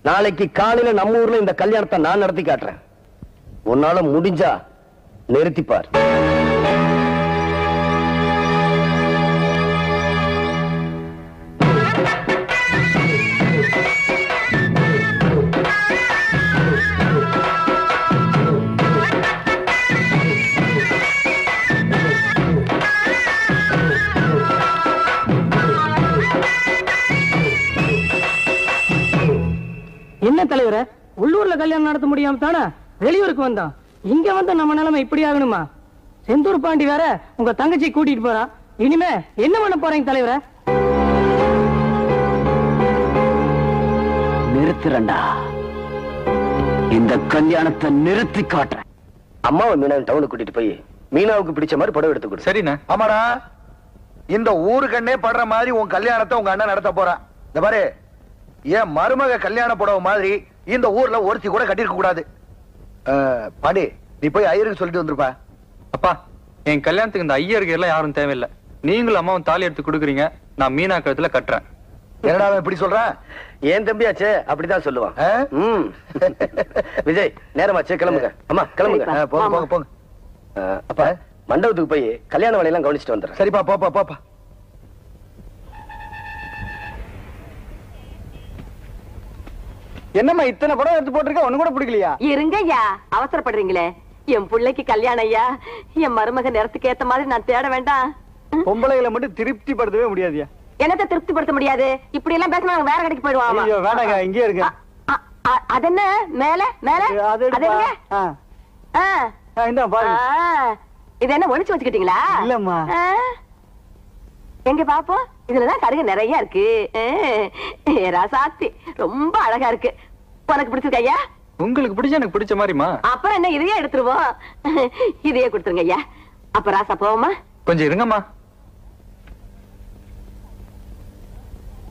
நாளைக்கு காலையில நம்ம ஊர்ல இந்த கல்யாணத்தை நான் நடத்தி காட்டுறேன். உன்னால முடிஞ்சா நிறுத்திப்பார். என்ன தலைவர, உள்ளூர்ல கல்யாணம் நடத்த முடியாம தானே வெளியூருக்கு வந்தோம். இங்க வந்து நம்ம நிலைமை இப்படி ஆகணுமா? செந்தூர் பாண்டி வேற உங்க தங்கச்சி கூட்டிட்டு போறான். இனிமே என்ன பண்ண போறீங்க தலைவர? நிறுத்துறண்டா, இந்த கல்யாணத்தை நிறுத்தி காட்டுறேன். அம்மாவை மீனா டவுனுக்கு கூட்டிட்டு போய் மீனாவுக்கு பிடிச்ச மாதிரி படம் எடுத்து கொடு. சரிண்ணா. ஆமாடா, இந்த ஊருக்கண்ணே படுற மாதிரி உன் கல்யாணத்தை உங்க அண்ணன் நடத்த போறான். இந்த பாரு, ஏன் மருமக கல்யாண புடவை மாதிரி இந்த ஊர்ல ஒருத்தி கூட கட்டிருக்க கூடாது. பாண்டி, நீ போய் ஐயருக்கு சொல்லிட்டு வந்துருப்பா. அப்பா, என் கல்யாணத்துக்கு இந்த ஐயருக்கு எல்லாம் யாரும் தேவையில்லை. நீங்களும் அம்மாவும் தாலி எடுத்து கொடுக்குறீங்க, நான் மீனா கழுத்துல கட்டுறேன். என்னடா இப்படி சொல்றான்? ஏன் தம்பியாச்சே அப்படிதான் சொல்லுவான். விஜய், நேரமாச்சே, கிளம்புங்க. அம்மா கிளம்புங்க. போங்க போங்க போங்க. அப்பா, மண்டபத்துக்கு போய் கல்யாண வேலையெல்லாம் கவனிச்சுட்டு வந்துடுறேன். சரிப்பா, போப்பா போப்பா. என்னம்மா இத்தனை படம் எடுத்து போட்டிருக்க, ஒண்ணு கூட பிடிக்கலையா? இருங்க ஐயா, அவசரப்படுறீங்களே. என் பிள்ளைக்கு கல்யாணம் ஐயா. என் மருமக நேரத்துக்கு ஏத்த மாதிரி நான் தேட வேண்டாம். பொம்பளைகளை மட்டும் திருப்தி படுத்தவே முடியாதியா? என்னத்தை திருப்திப்படுத்த முடியாது? இப்படி எல்லாம் பேசினா வேற கடைக்கு போயிடுவாங்க. ஐயோ வேண்டாங்க, இங்கே இருங்க. அது என்ன மேல மேல? இது என்ன ஒளிச்சு வச்சுக்கிட்டீங்களா? இல்லம்மா. எங்க பாப்போம். இதுலதான் கருகு நிறைய இருக்கு. ராசாத்தி ரொம்ப அழகா இருக்கு. உனக்கு பிடிச்சிருக்க ஐயா? உங்களுக்கு பிடிச்ச எனக்கு பிடிச்ச மாதிரிமா. அப்புறம் என்ன, இதையே எடுத்துருவோம். இதையே கொடுத்துருங்க ஐயா. அப்ப ராசா போவோமா? கொஞ்சம் இருங்கம்மா.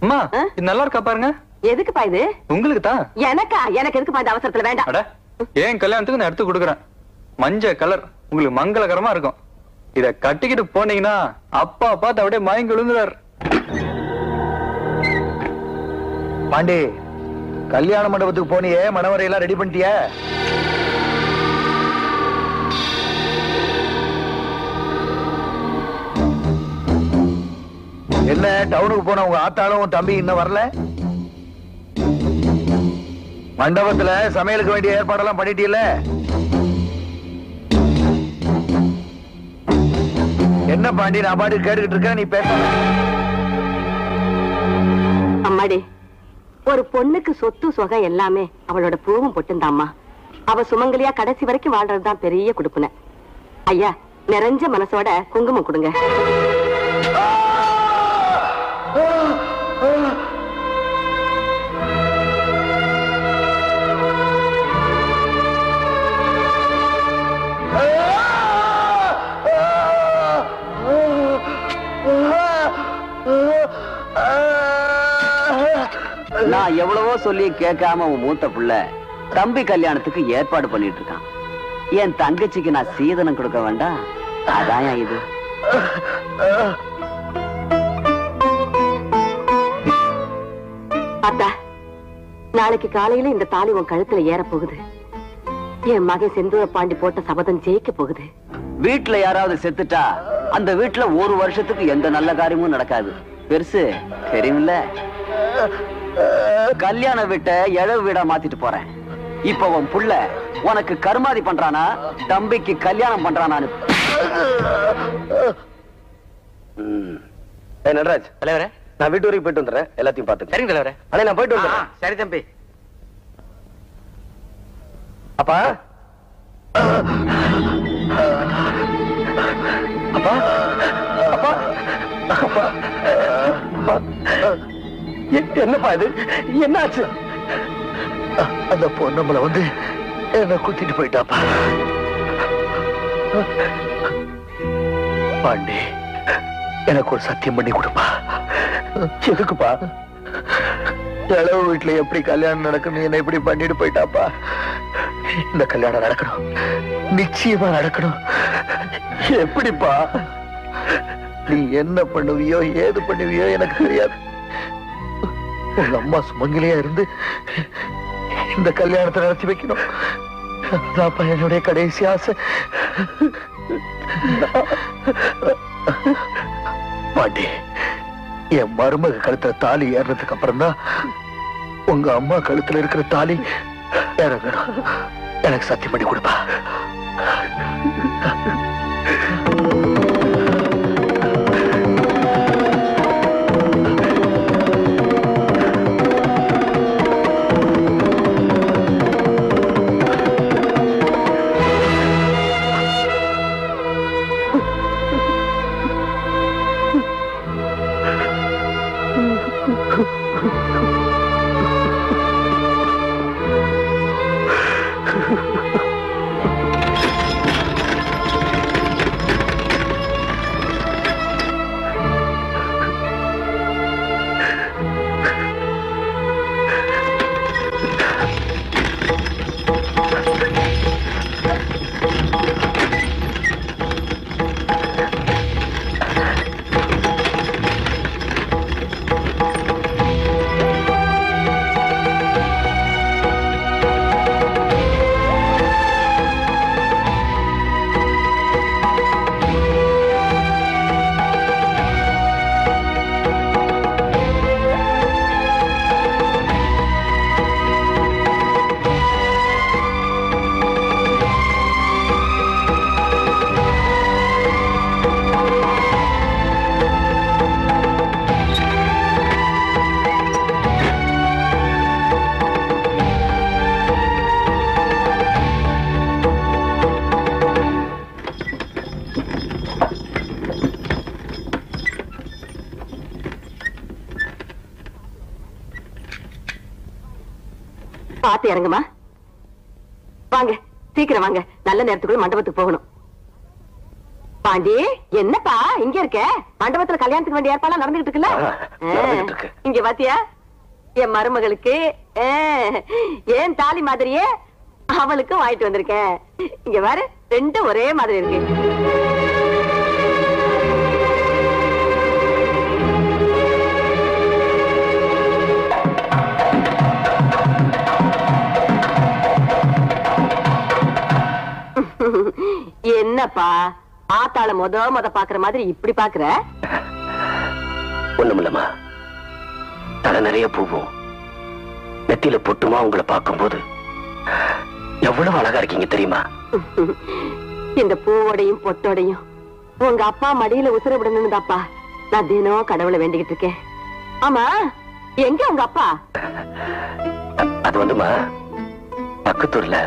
அம்மா, இது நல்லா இருக்கா பாருங்க. எதுக்குப்பா இது? உங்களுக்கு தான். எனக்கா? எனக்கு எதுக்குப்பா இந்த அவசரத்துல? வேண்டாம். ஏன் கல்யாணத்துக்கு நான் எடுத்து கொடுக்குறேன். மஞ்சள் கலர் உங்களுக்கு மங்களகரமா இருக்கும். இத கட்டிக்கிட்டு போனீங்கன்னா அப்பா பார்த்து அப்படியே மயங்கி விழுந்துறாரு. பாண்டி, கல்யாண மண்டபத்துக்கு போனியே, மணவரையெல்லாம் ரெடி பண்ணிட்டிய? என்ன டவுனுக்கு போன உங்க ஆத்தாலும் தம்பி இன்னும் வரல? மண்டபத்துல சமையலுக்கு வேண்டிய ஏற்பாடெல்லாம் பண்ணிட்டீல்ல? என்ன பாண்டி, நான் பாட்டு கேட்டுக்கிட்டு இருக்க, நீ பேச. அம்மாடி, ஒரு பொண்ணுக்கு சொத்து சொகம் எல்லாமே அவளோட பூவும் பொட்டுந்தாம்மா. அவ சுமங்கலியா கடைசி வரைக்கும் வாழ்றதுதான் பெரிய குடுப்புன. ஐயா, நிறைஞ்ச மனசோட குங்குமம் கொடுங்க. நான் எவ்வளவோ சொல்லி கேட்காம உன் மூத்த புள்ள தம்பி கல்யாணத்துக்கு ஏற்பாடு பண்ணிட்டு இருக்கான். என் தங்கச்சிக்கு நான் சீதனம் கொடுக்க வேண்டாம்? அதான் இது. அத்தா, நாளைக்கு காலையில இந்த தாலி உன் கழுத்துல ஏற போகுது. என் மகன் செந்தூர பாண்டி போட்ட சபதம் ஜெயிக்க போகுது. வீட்டுல யாராவது செத்துட்டா அந்த வீட்டுல ஒரு வருஷத்துக்கு எந்த நல்ல காரியமும் நடக்காது. பெருசு தெரியுமில்ல? கல்யாண வீட்டை இழவு வீடா மாத்திட்டு போறேன். இப்ப உன் புள்ள உனக்கு கருமாதி பண்றானா தம்பிக்கு கல்யாணம் பண்றானான்னு நடராஜ் தலைவரே, நான் வீட்டு வரைக்கும் போயிட்டு வந்துடுறேன், எல்லாத்தையும் பாத்துக்க. சரிங்க தலைவரே. அண்ணே நான் போயிட்டு வந்துடுறேன். சரி தம்பி. அப்பா அப்பா அப்பா அப்பா என்னப்பா இது, என்னாச்சு? அந்த பொண்ணம்பளை வந்து என்ன குத்திட்டு போயிட்டாப்பா. பாண்டி, எனக்கு ஒரு சத்தியம் பண்ணி கொடுப்பா. எதுக்குப்பா? இளவு வீட்டுல எப்படி கல்யாணம் நடக்கணும், என்ன இப்படி பண்ணிட்டு போயிட்டாப்பா. இந்த கல்யாணம் நடக்கணும், நிச்சயமா நடக்கணும். எப்படிப்பா? நீ என்ன பண்ணுவியோ ஏது பண்ணுவியோ எனக்கு தெரியாது. உங்க அம்மா சுமங்கலியா இருந்து இந்த கல்யாணத்தை நடத்தி வைக்கணும். அதான்ப்பா என்னுடைய கடைசி ஆசை. பாண்டி, என் மருமக கழுத்துல தாலி ஏறதுக்கு அப்புறம் தான் உங்க அம்மா கழுத்துல இருக்கிற தாலி இறங்கணும். எனக்கு சத்தியம் பண்ணி கொடுப்பா. பாத்து இறங்குமா. வாங்க, சீக்கிரம் வாங்க, நல்ல நேரத்துக்குள்ள மண்டபத்துக்கு போகணும். பாண்டி, என்னப்பா இங்க இருக்க? மண்டபத்துல கல்யாணத்துக்கு வேண்டிய ஏற்பாடு நடந்துகிட்டு இருக்குல்ல? இங்க பாத்தியா, என் மருமகளுக்கு ஏன் தாலி மாதிரியே அவளுக்கும் வாங்கிட்டு வந்திருக்கேன். இங்க பாரு, ரெண்டும் ஒரே மாதிரி இருக்கு. என்னப்பா ஆத்தாள மொத பாக்குற மாதிரி இப்படி பாக்குற? ஒண்ணுமில்லமா, தலை நிறைய பூவும் நெத்தியில பொட்டுமா உங்களை பார்க்கும்போது எவ்வளவு அழகா இருக்கீங்க தெரியுமா? இந்த பூவோடையும் பொட்டோடையும் உங்க அப்பா மடியில உசுர விடணும்தாப்பா நான் தினம் கடவுளை வேண்டிக்கிட்டு இருக்கேன். ஆமா, எங்க உங்க அப்பா? அது வந்துமா, பக்கத்தூர்ல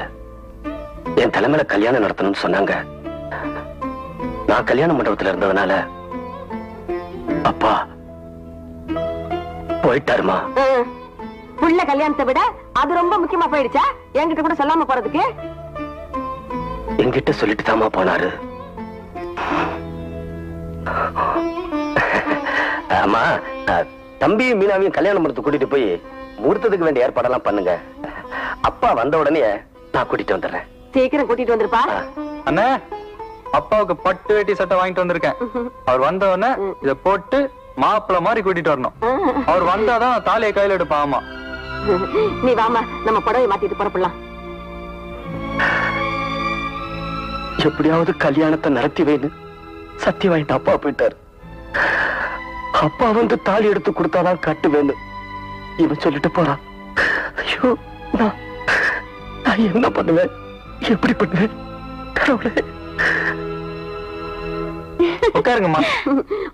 என் தலைமையில கல்யாணம் நடத்தணும்னு சொன்னாங்க. நான் கல்யாண மண்டபத்துல இருந்ததுனால அப்பா போயிட்டாருமா. புள்ள கல்யாணத்தை விட அது ரொம்ப முக்கியமா போயிடுச்சா? என்கிட்ட கூட சொல்லாம போறதுக்கு? என்கிட்ட சொல்லிட்டு தாமா போனாரு. ஆமா, தம்பியும் மீனாவையும் கல்யாண மண்டபத்துக்கு கூட்டிட்டு போய் முகூர்த்தத்துக்கு வேண்டிய ஏற்பாடெல்லாம் பண்ணுங்க. அப்பா வந்த உடனே நான் கூட்டிட்டு வந்துடுறேன். சீக்கிரம் கூட்டிட்டு வந்துருப்பா. அண்ணா, அப்பாவுக்கு பட்டு வேட்டி சட்டை வாங்கிட்டு வந்திருக்கேன். அவர் வந்த உடனே இத போட்டு மாப்பிள்ள மாதிரி கூட்டிட்டு வரணும். அவர் வந்தாதான் தாலியை கையில எடுப்பான். ஆமா, நீ வாமா, நம்ம புடவை மாத்திட்டு புறப்படலாம். எப்படியாவது கல்யாணத்தை நடத்தி வைன்னு சத்தியம் வாங்கிட்டு அப்பா போயிட்டாரு. அப்பா வந்து தாலி எடுத்து கொடுத்தாதான் கட்டு வேணும் இவன் சொல்லிட்டு போறான். ஐயோ, நான் நான் என்ன பண்ணுவேன், எப்படி பண்ணுவேன்? கடவுளே. உட்காருங்கம்மா.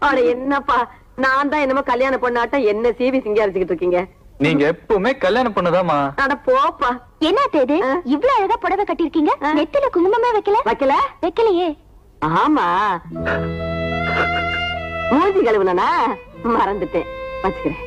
அட என்னப்பா, நான் தான் என்னமோ கல்யாண பொண்ணாட்டம் என்ன சீவி சிங்காரிச்சுக்கிட்டு இருக்கீங்க. நீங்க எப்பவுமே கல்யாணம் பொண்ணுதாம்மா. அட போப்பா. என்ன இது இவ்ளோ அழகா புடவை கட்டிருக்கீங்க? நெத்தில குங்குமமே வைக்கலையே? ஆமா, மூஞ்சி கழுவுனா மறந்துட்டேன், வச்சுக்கிறேன்.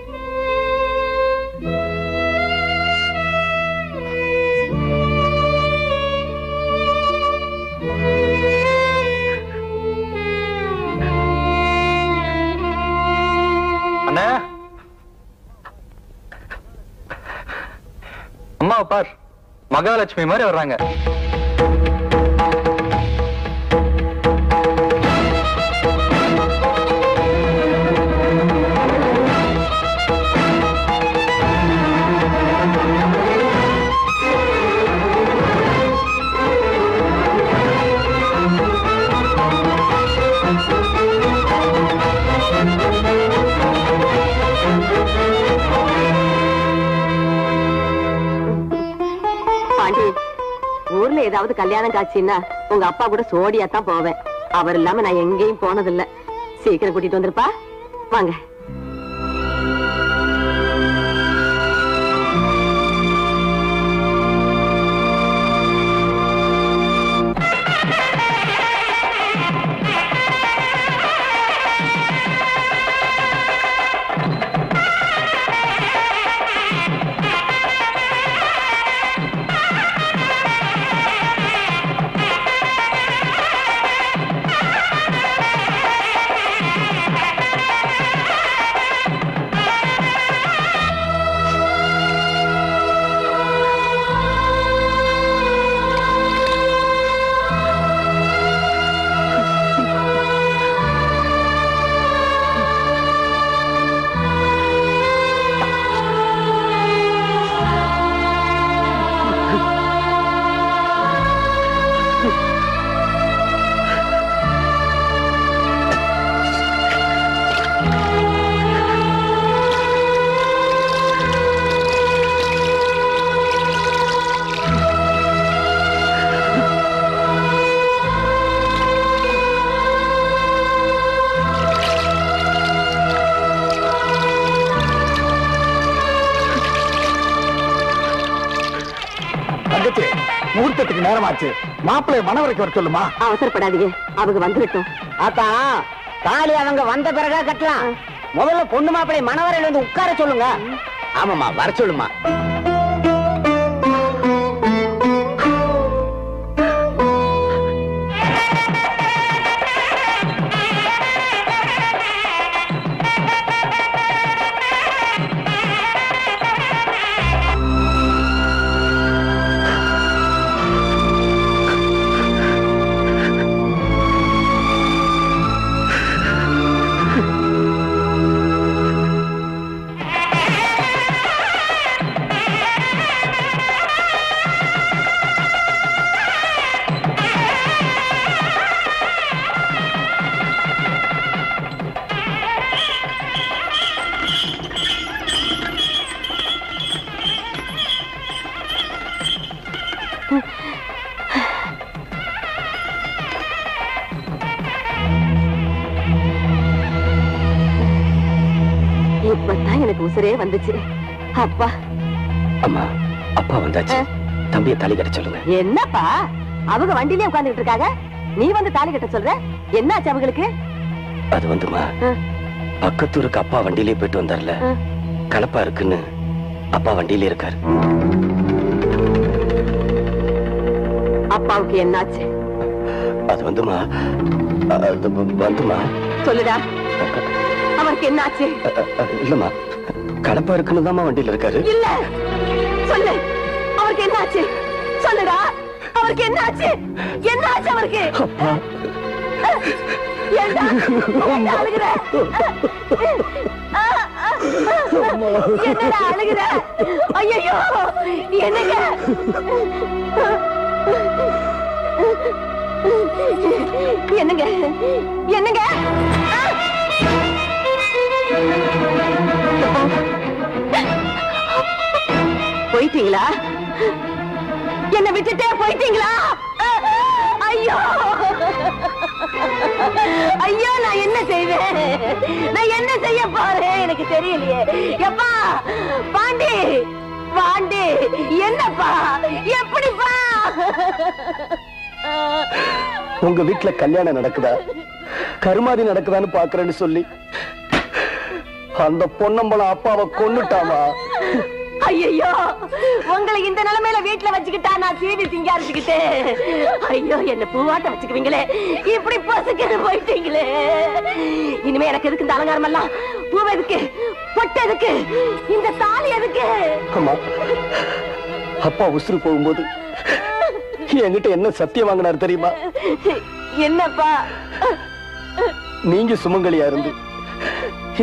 அண்ணா, அம்மாவை பார், மகாலட்சுமி மாதிரி வர்றாங்க. பாண்டி, ஊர்ல ஏதாவது கல்யாணம் காட்சின்னா உங்க அப்பா கூட சோடியா தான் போவேன். அவர் இல்லாம நான் எங்கேயும் போனதில்லை. சீக்கிரம் கூட்டிட்டு வந்திருப்பா. வாங்க. முகூர்த்தத்துக்கு நேரமாச்சு, மாப்பிள்ளை மணவரைக்கு வர சொல்லுமா. அவசரப்படாதீங்க, அவங்க வந்துடட்டும். அதான் தாலி அவங்க வந்த பிறகா கட்டலாம். முதல்ல பொண்ணு மாப்பிள்ளை மணவரையில வந்து உட்கார சொல்லுங்க. ஆமாமா, வர சொல்லுமா. இப்பதான் எனக்கு உசுரே வந்துச்சு. அப்பா. அம்மா, அப்பா வந்தாச்சு. தம்பியை தாலி கட்ட சொல்லுங்க. என்னப்பா, அவங்க வண்டியிலே உட்கார்ந்துட்டு இருக்காங்க, நீ வந்து தாலி கட்ட சொல்ற? என்னாச்சு அவங்களுக்கு? அது வந்துமா, பக்கத்தூருக்கு அப்பா வண்டியிலே போயிட்டு வந்தார்ல, கலப்பா இருக்குன்னு அப்பா வண்டியிலே இருக்காரு. அப்பாவுக்கு என்னாச்சு? அது வந்துமா, சொல்லுடா, அவருக்கு என்னாச்சு? இல்லம்மா, கலப்பா இருக்குன்னு தான் வண்டியில இருக்காரு. இல்ல, சொல்லு, அவருக்கு என்னாச்சு? சொல்லுடா, அவருக்கு என்னாச்சு? என்னாச்சு அவருக்கு? என்னடா அழுகுற? என்னடா அழுகுற? ஐயோ, என்னங்க? என்னங்க? என்னங்க? போயிட்டீங்களா? என்ன விட்டுட்டே போயிட்டீங்களா? ஐயோ ஐயோ, நான் என்ன செய்வேன்? நான் என்ன செய்ய போறேன் எனக்கு தெரியலையே. எப்பா பாண்டி, பாண்டி, என்னப்பா, எப்படிப்பா? உங்க வீட்டுல கல்யாணம் நடக்குதா, கருமாதி நடக்குதான்னு பாக்குறேன்னு சொல்லி அந்த பொன்னம்பலம் அப்பாவை கொன்னுட்டாமா. ஐயோ, உங்களை இந்த நிலைமையில வீட்டுல வச்சுக்கிட்டா நான் சீவி சிங்காரிச்சுக்கிட்டு, ஐயோ என்ன பூவாட்ட வச்சுக்குவீங்களே, இப்படி பசுக்கு போயிட்டீங்களே. இனிமே எனக்கு எதுக்கு இந்த அலங்காரம் எல்லாம்? பூவை எதுக்கு, பொட்டு எதுக்கு, இந்த தாலி எதுக்கு? அம்மா, அப்பா உசுறு போகும்போது என்கிட்ட என்ன சத்தியம் வாங்கினார் தெரியுமா? என்னப்பா? நீங்க சுமங்கலியா இருந்து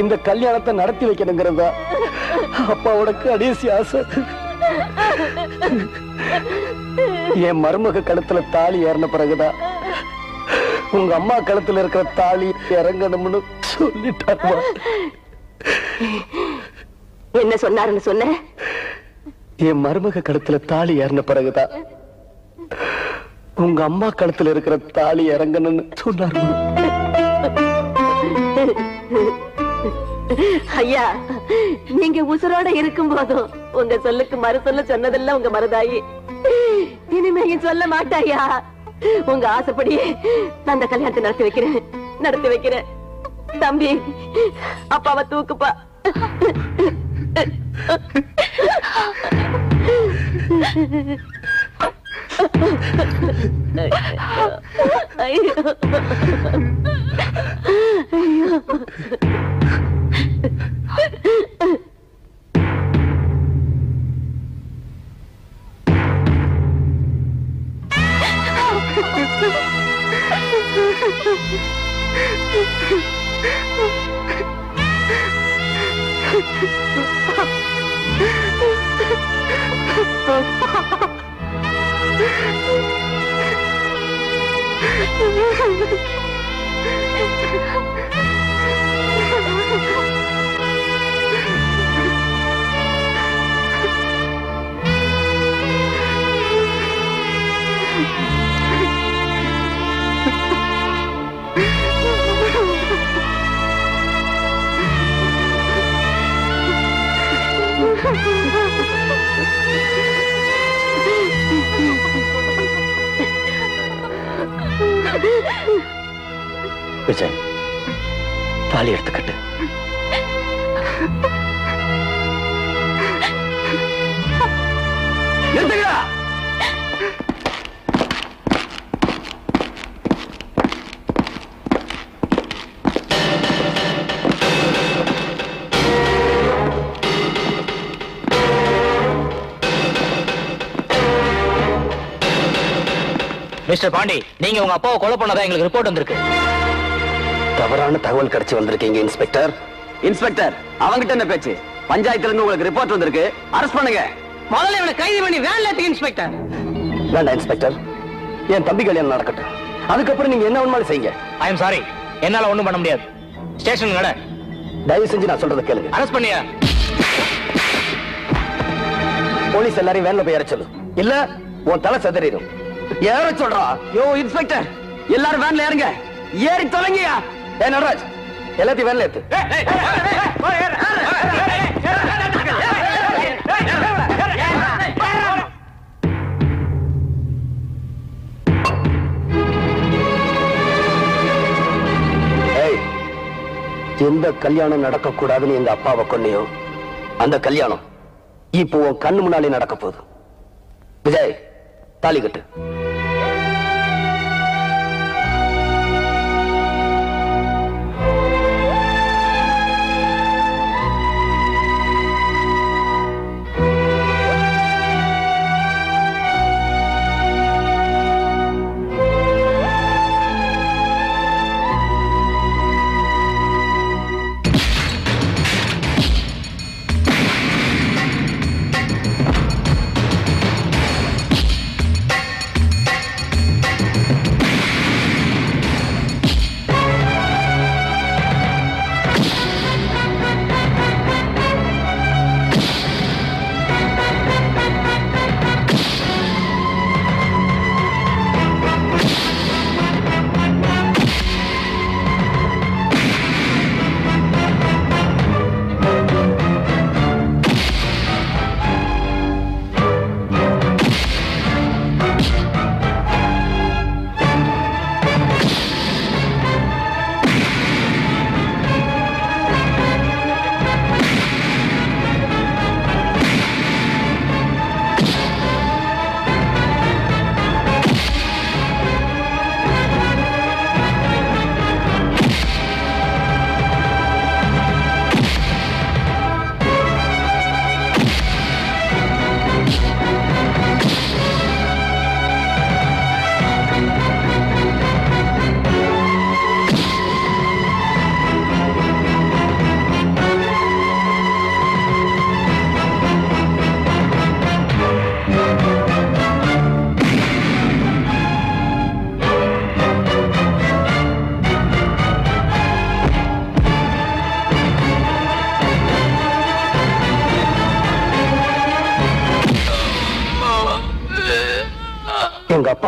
இந்த கல்யாணத்தை நடத்தி வைக்கணுங்கிறதா அப்பாவோட கடைசி ஆசை. என் மருமக கழுத்துல தாலி ஏறின பிறகுதான் உங்க அம்மா கழுத்துல இருக்கிற தாலி இறங்கணும்னு சொல்லிட்டாருமா. என்ன சொன்னாருன்னு சொன்ன? என் மருமக கழுத்துல தாலி ஏறின பிறகுதான் உங்க அம்மா கழுத்துல இருக்கிற தாலி இறங்கணும்னு சொன்னாரு. ஐயா, நீங்க உசுரோட இருக்கும் போதும் உங்க சொல்லுக்கு மறு சொல்ல சொன்னதெல்லாம் உங்க மருதாயி. இனிமேயும் சொல்ல மாட்டாயா? உங்க ஆசைப்படியே நான் அந்த கல்யாணத்தை நடத்தி வைக்கிறேன். தம்பி, அப்பாவை தூக்குப்பா. ஐயோ ஐயோ, விஜய், தாலி எடுத்துக்கிட்டு மிஸ்டர் பாண்டி, நீங்க உங்க அப்பாவை கொலை பண்ணதா எங்களுக்கு ரிப்போர்ட் வந்திருக்கு. தவறான தகவல் கிடைச்சு வந்திருக்கீங்க இன்ஸ்பெக்டர். இன்ஸ்பெக்டர், அவங்கிட்ட என்ன பேச்சு? பஞ்சாயத்துல இருந்து உங்களுக்கு ரிப்போர்ட் வந்திருக்கு, அரெஸ்ட் பண்ணுங்க. முதல்ல இவனை கைது பண்ணி வேன்ல ஏத்துங்க இன்ஸ்பெக்டர். வேண்டாம் இன்ஸ்பெக்டர், என் தம்பி கல்யாணம் நடக்கட்டும், அதுக்கப்புறம் நீங்க என்ன வேணுமாலும் செய்யுங்க. ஐ எம் சாரி, என்னால ஒண்ணும் பண்ண முடியாது. ஸ்டேஷன் நட. தயவு செஞ்சு நான் சொல்றதை கேளுங்க. அரெஸ்ட் பண்ணியா? போலீஸ் எல்லாரையும் வேன்ல போய் ஏற சொல்லு, இல்ல உன் தலை செதறிடும். ஏற சொல்றா? யோ இன்ஸ்பெக்டர், எல்லாரும் வேன்ல ஏறுங்க. ஏறி தொலைங்கயா. நடராஜ், எல்லாத்தையும் வேன்ல ஏத்து. எந்த கல்யாணம் நடக்க கூடாதுன்னு எங்க அப்பாவை கொன்னையோ அந்த கல்யாணம் இப்போ உன் கண்ணு முன்னாலே நடக்க போகுது. விஜய், தாலி கட்டு.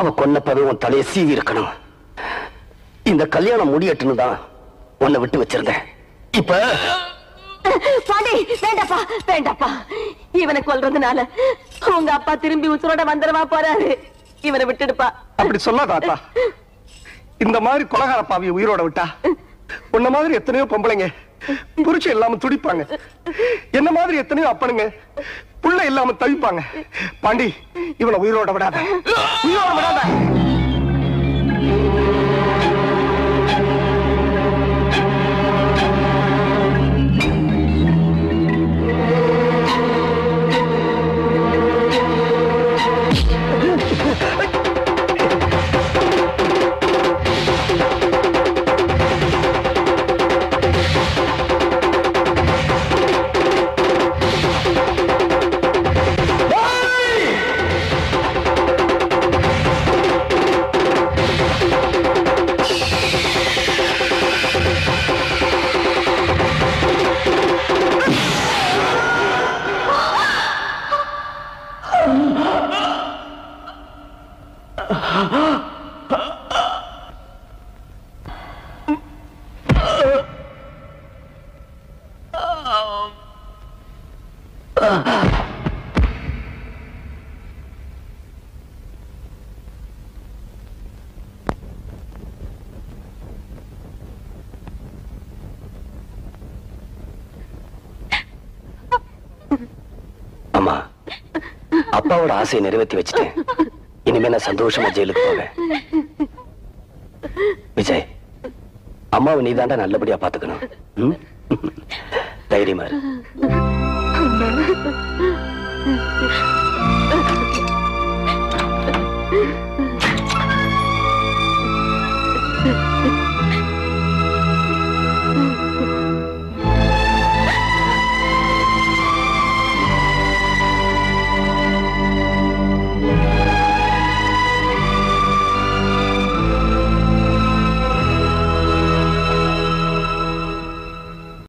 அப்பாவை கொன்னப்பவே உன் தலையை சீவி இருக்கணும். இந்த கல்யாணம் முடியட்டுன்னு தான் உன்னை விட்டு வச்சிருந்தேன். இப்ப பாண்டி, வேண்டாப்பா வேண்டாப்பா. இவனை கொல்றதுனால உங்க அப்பா திரும்பி உசுரோட வந்துடவா போறாரு. இவனை விட்டுடுப்பா. அப்படி சொல்லாத ஆத்தா. இந்த மாதிரி கொலகார பாவியை உயிரோட விட்டா உன்ன மாதிரி எத்தனையோ பொம்பளைங்க புருஷன் இல்லாம துடிப்பாங்க. என்ன மாதிரி எத்தனையோ அப்பனுங்க புள்ள இல்லாம தவிப்பாங்க. பாண்டி, இவனை உயிரோட விடாத, உயிரோட விடாத. அம்மா, அப்பாவோட ஆசையை நிறைவேற்றி வச்சுட்டேன். இனிமே நான் சந்தோஷமா ஜெயிலுக்கு போவேன். விஜய், அம்மாவை நீதாண்டா நல்லபடியா பாத்துக்கணும். தைரியமா இரு.